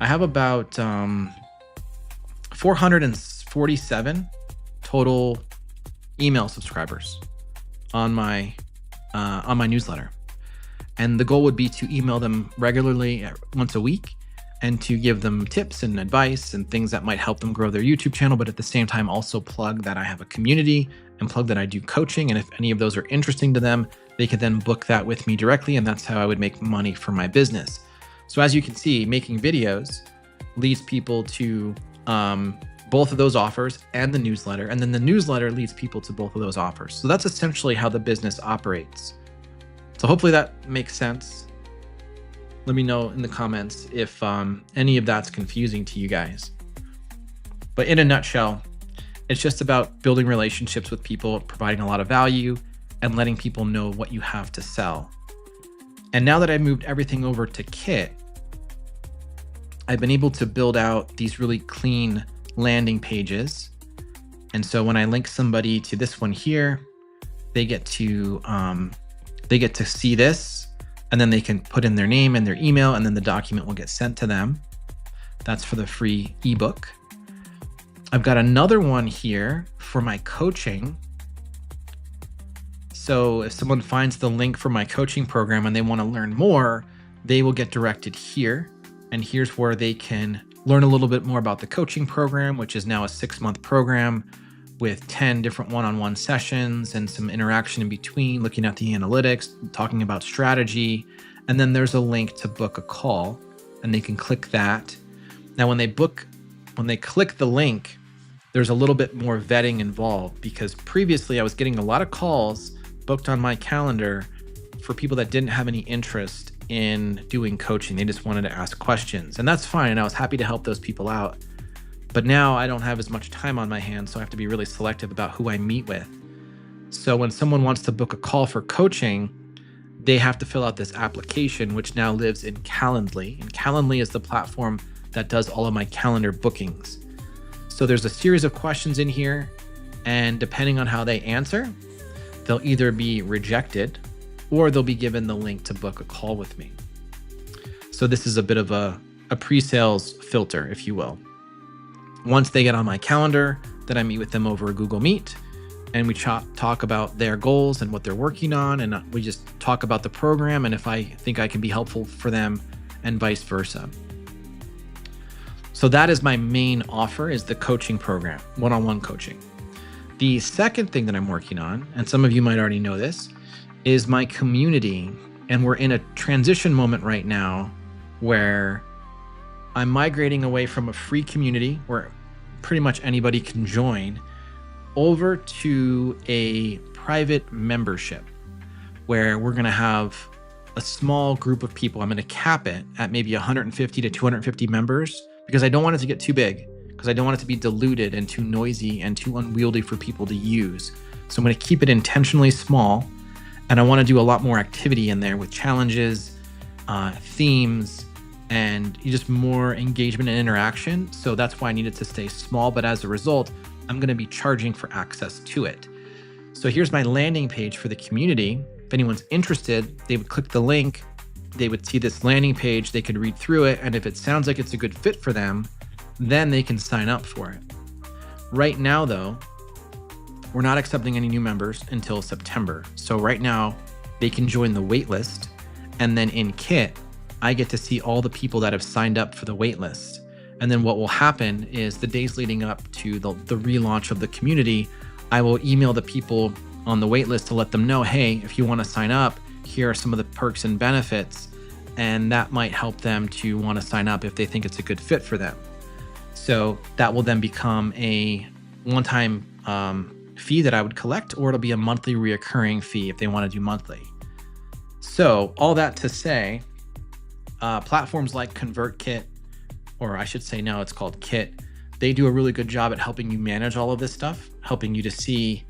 I have about 447 total email subscribers on my newsletter. And the goal would be to email them regularly once a week and to give them tips and advice and things that might help them grow their YouTube channel, but at the same time also plug that I have a community and plug that I do coaching. And if any of those are interesting to them, they could then book that with me directly, and that's how I would make money for my business. So as you can see, making videos leads people to both of those offers and the newsletter, and then the newsletter leads people to both of those offers. So that's essentially how the business operates. So hopefully that makes sense. Let me know in the comments if any of that's confusing to you guys. But in a nutshell, it's just about building relationships with people, providing a lot of value, and letting people know what you have to sell. And now that I've moved everything over to Kit, I've been able to build out these really clean landing pages. And so when I link somebody to this one here, they get to see this, and then they can put in their name and their email, and then the document will get sent to them. That's for the free ebook. I've got another one here for my coaching. So if someone finds the link for my coaching program and they want to learn more, they will get directed here. And here's where they can learn a little bit more about the coaching program, which is now a 6-month program with 10 different one-on-one sessions and some interaction in between, looking at the analytics, talking about strategy. And then there's a link to book a call, and they can click that. Now, when they click the link, there's a little bit more vetting involved, because previously I was getting a lot of calls booked on my calendar for people that didn't have any interest in doing coaching. They just wanted to ask questions, and that's fine. I was happy to help those people out. But now I don't have as much time on my hands, so I have to be really selective about who I meet with. So when someone wants to book a call for coaching, they have to fill out this application, which now lives in Calendly. And Calendly is the platform that does all of my calendar bookings. So there's a series of questions in here, and depending on how they answer, they'll either be rejected or they'll be given the link to book a call with me. So this is a bit of a pre-sales filter, if you will. Once they get on my calendar, then I meet with them over a Google Meet, and we talk about their goals and what they're working on, and we just talk about the program and if I think I can be helpful for them, and vice versa. So that is my main offer, is the coaching program, one-on-one coaching. The second thing that I'm working on, and some of you might already know this, is my community. And we're in a transition moment right now where I'm migrating away from a free community where pretty much anybody can join over to a private membership where we're going to have a small group of people. I'm going to cap it at maybe 150 to 250 members, because I don't want it to get too big, because I don't want it to be diluted and too noisy and too unwieldy for people to use. So I'm going to keep it intentionally small, and I want to do a lot more activity in there with challenges, themes, and just more engagement and interaction. So that's why I needed to stay small. But as a result, I'm going to be charging for access to it. So here's my landing page for the community. If anyone's interested, they would click the link. They would see this landing page. They could read through it. And if it sounds like it's a good fit for them, then they can sign up for it. Right now, though, we're not accepting any new members until September. So right now, they can join the wait list. And then in Kit, I get to see all the people that have signed up for the wait list. And then what will happen is the days leading up to the relaunch of the community, I will email the people on the wait list to let them know, hey, if you want to sign up, here are some of the perks and benefits. And that might help them to want to sign up if they think it's a good fit for them. So that will then become a one-time fee that I would collect, or it'll be a monthly reoccurring fee if they want to do monthly. So all that to say, platforms like ConvertKit, or I should say now it's called Kit, they do a really good job at helping you manage all of this stuff, helping you to see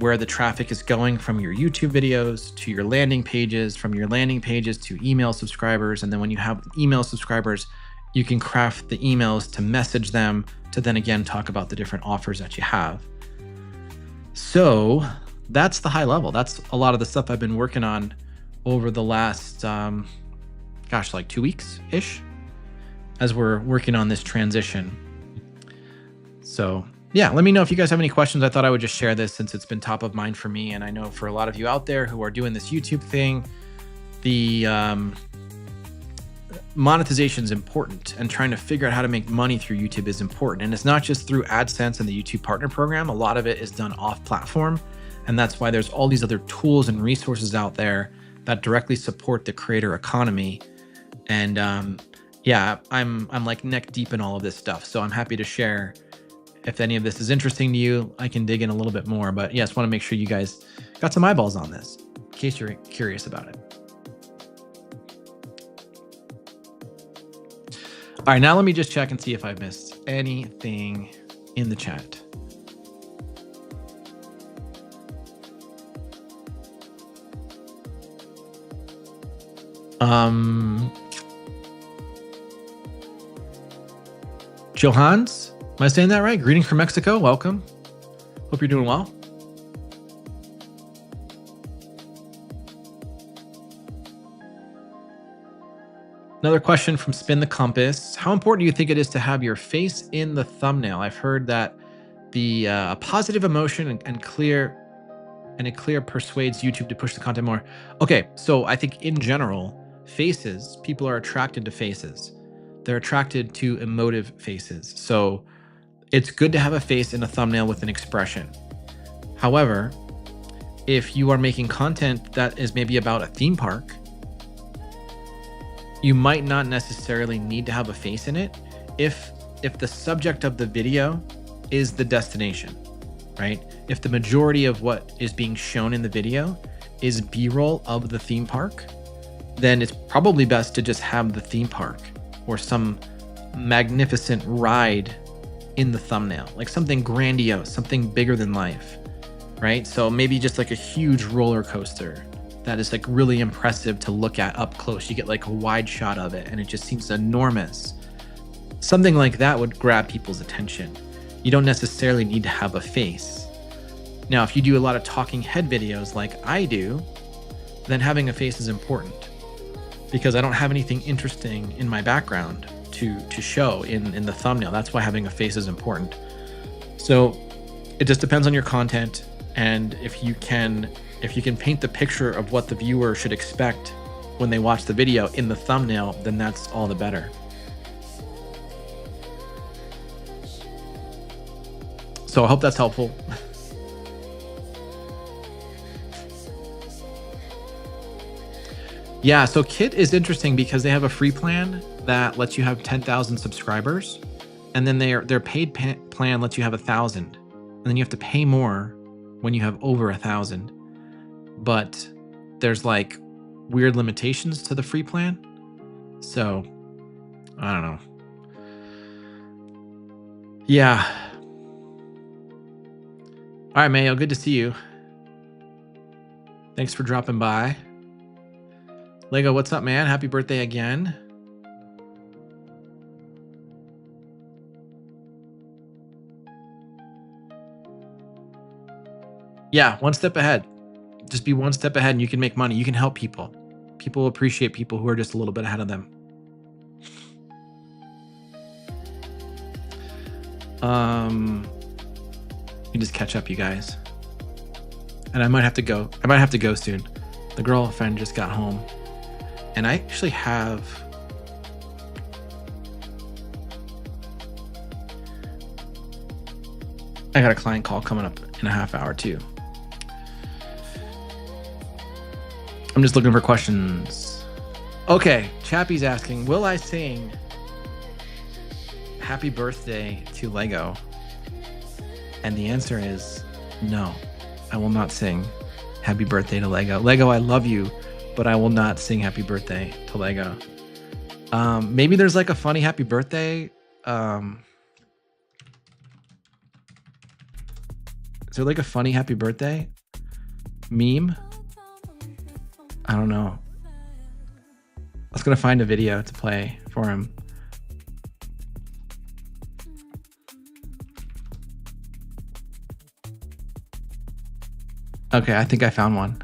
where the traffic is going from your YouTube videos to your landing pages, from your landing pages to email subscribers. And then when you have email subscribers, you can craft the emails to message them to then again talk about the different offers that you have. So that's the high level. That's a lot of the stuff I've been working on over the last, like 2 weeks-ish. as we're working on this transition. So yeah, let me know if you guys have any questions. I thought I would just share this since it's been top of mind for me. And I know for a lot of you out there who are doing this YouTube thing, the monetization is important, and trying to figure out how to make money through YouTube is important. And it's not just through AdSense and the YouTube Partner Program. A lot of it is done off platform. And that's why there's all these other tools and resources out there that directly support the creator economy. And yeah, I'm like neck deep in all of this stuff. So I'm happy to share. If any of this is interesting to you, I can dig in a little bit more. But yes, want to make sure you guys got some eyeballs on this in case you're curious about it. All right, now let me just check and see if I've missed anything in the chat. Johans, am I saying that right? Greetings from Mexico. Welcome. Hope you're doing well. Another question from Spin the Compass. How important do you think it is to have your face in the thumbnail? I've heard that the positive emotion and it clear persuades YouTube to push the content more. Okay, so I think in general, faces, people are attracted to faces. They're attracted to emotive faces. So it's good to have a face in a thumbnail with an expression. However, if you are making content that is maybe about a theme park, you might not necessarily need to have a face in it if the subject of the video is the destination, right? If the majority of what is being shown in the video is B-roll of the theme park, then it's probably best to just have the theme park or some magnificent ride in the thumbnail, like something grandiose, something bigger than life, right? So maybe just like a huge roller coaster that is like really impressive to look at up close. You get like a wide shot of it and it just seems enormous. Something like that would grab people's attention. You don't necessarily need to have a face. Now, if you do a lot of talking head videos like I do, then having a face is important because I don't have anything interesting in my background to show in the thumbnail. That's why having a face is important. So it just depends on your content, and if you can paint the picture of what the viewer should expect when they watch the video in the thumbnail, then that's all the better. So I hope that's helpful. Yeah, so Kit is interesting because they have a free plan that lets you have 10,000 subscribers, and then their paid plan lets you have 1,000, and then you have to pay more when you have over 1,000. But there's like weird limitations to the free plan. So I don't know. Yeah. All right, Mayo, good to see you. Thanks for dropping by. Lego, what's up, man? Happy birthday again. Yeah, one step ahead. Just be one step ahead and you can make money. You can help people. People appreciate people who are just a little bit ahead of them. You just catch up, you guys. And I might have to go. I might have to go soon. The girlfriend just got home. And I actually have... I got a client call coming up in a half hour too. I'm just looking for questions. Okay, Chappie's asking, will I sing happy birthday to Lego? And the answer is no, I will not sing happy birthday to Lego. Lego, I love you, but I will not sing happy birthday to Lego. Maybe there's like a funny happy birthday. Is there like a funny happy birthday meme? I don't know. I was gonna find a video to play for him. Okay, I think I found one.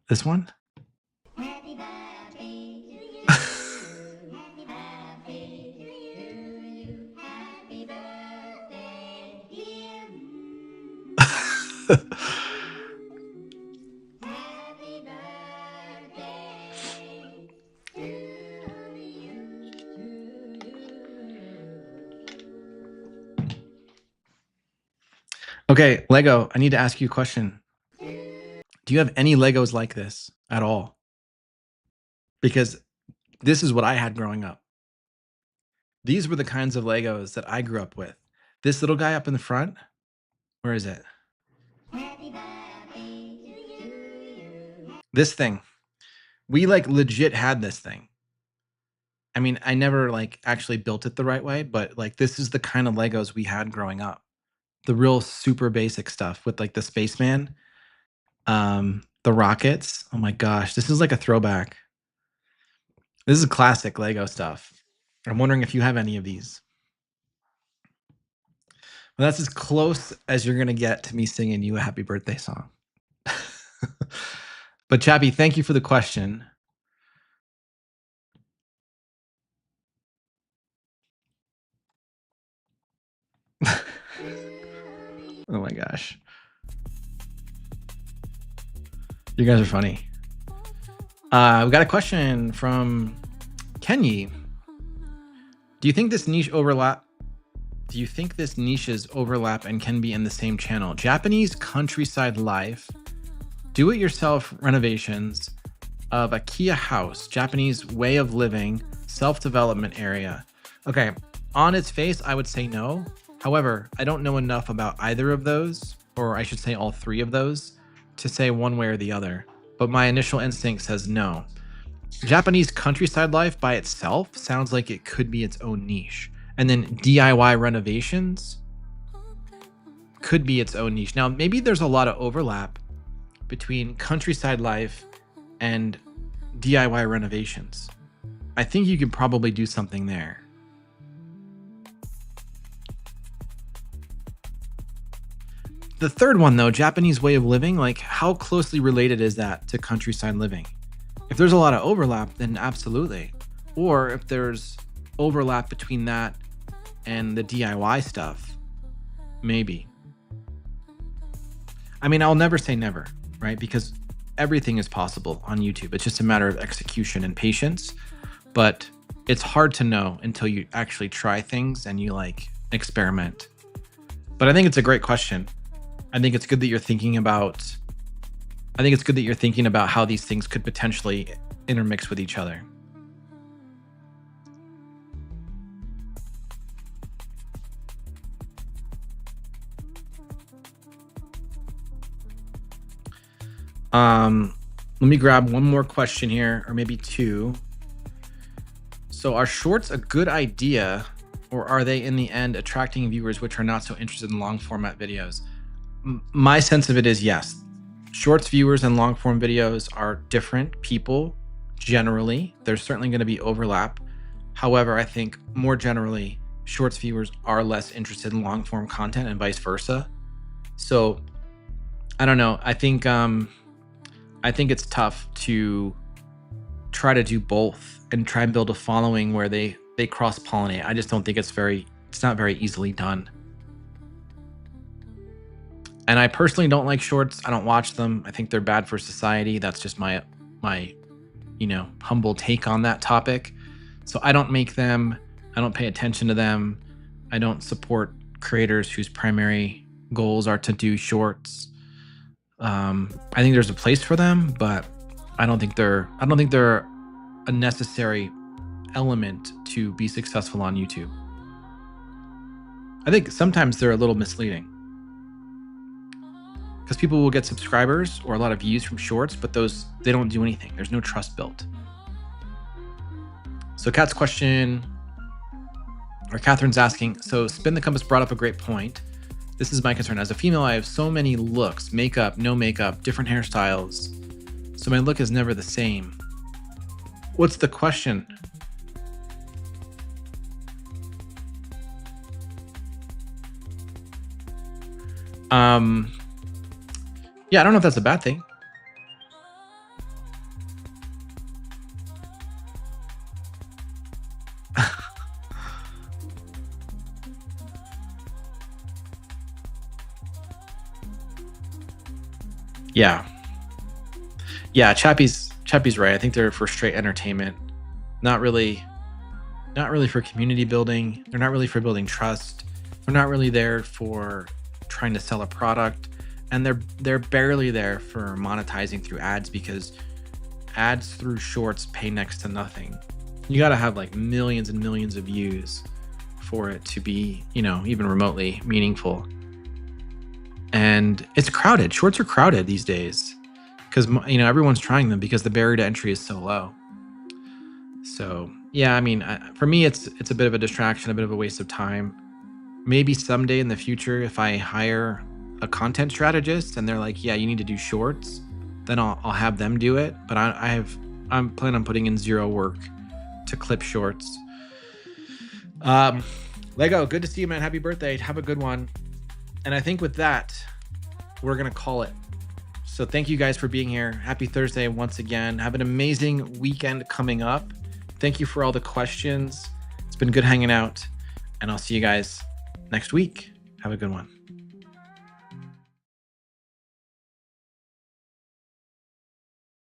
This one? Happy Okay, Lego, I need to ask you a question. Do you have any Legos like this at all? Because this is what I had growing up. These were the kinds of Legos that I grew up with. This little guy up in the front, where is it? This thing. We like legit had this thing. I mean, I never like actually built it the right way, but like this is the kind of Legos we had growing up. The real super basic stuff with like the spaceman, the rockets. Oh my gosh, this is like a throwback. This is classic Lego stuff. I'm wondering if you have any of these. Well, that's as close as you're gonna get to me singing you a happy birthday song. But Chappie, thank you for the question. Oh my gosh. You guys are funny. We got a question from Kenyi. Do you think this niche overlap? Do you think this niches overlap and can be in the same channel? Japanese countryside life, do-it-yourself renovations of a Kia house, Japanese way of living, self-development area. Okay, on its face, I would say no. However, I don't know enough about either of those, or I should say all three of those, to say one way or the other. But my initial instinct says no. Japanese countryside life by itself sounds like it could be its own niche. And then DIY renovations could be its own niche. Now, maybe there's a lot of overlap between countryside life and DIY renovations. I think you could probably do something there. The third one, though, Japanese way of living, like how closely related is that to countryside living? If there's a lot of overlap, then absolutely. Or if there's overlap between that and the DIY stuff, maybe. I mean, I'll never say never, right? Because everything is possible on YouTube. It's just a matter of execution and patience. But it's hard to know until you actually try things and you like experiment. But I think it's a great question. I think it's good that you're thinking about how these things could potentially intermix with each other. Let me grab one more question here, or maybe two. So are shorts a good idea, or are they in the end attracting viewers which are not so interested in long format videos? My sense of it is yes. Shorts viewers and long form videos are different people generally. There's certainly going to be overlap. However, I think more generally, shorts viewers are less interested in long form content and vice versa. So I don't know. I think it's tough to try to do both and try and build a following where they cross pollinate. I just don't think it's not very easily done. And I personally don't like shorts. I don't watch them. I think they're bad for society. That's just my humble take on that topic. So I don't make them. I don't pay attention to them. I don't support creators whose primary goals are to do shorts. I think there's a place for them, but I don't think they're a necessary element to be successful on YouTube. I think sometimes they're a little misleading because people will get subscribers or a lot of views from shorts, but they don't do anything. There's no trust built. So Katherine's asking, so Spin the Compass brought up a great point. This is my concern. As a female, I have so many looks, makeup, no makeup, different hairstyles. So my look is never the same. What's the question? Yeah, I don't know if that's a bad thing. Yeah. Yeah, Chappie's right. I think they're for straight entertainment. Not really for community building. They're not really for building trust. They're not really there for trying to sell a product. And they're barely there for monetizing through ads, because ads through shorts pay next to nothing. You got to have like millions and millions of views for it to be, even remotely meaningful. And it's crowded. Shorts are crowded these days because, everyone's trying them because the barrier to entry is so low. So yeah, I mean, for me, it's a bit of a distraction, a bit of a waste of time. Maybe someday in the future, if I hire a content strategist and they're like, yeah, you need to do shorts, then I'll have them do it. But I'm planning on putting in zero work to clip shorts. Lego, good to see you, man. Happy birthday. Have a good one. And I think with that, we're going to call it. So thank you guys for being here. Happy Thursday once again. Have an amazing weekend coming up. Thank you for all the questions. It's been good hanging out, and I'll see you guys next week. Have a good one.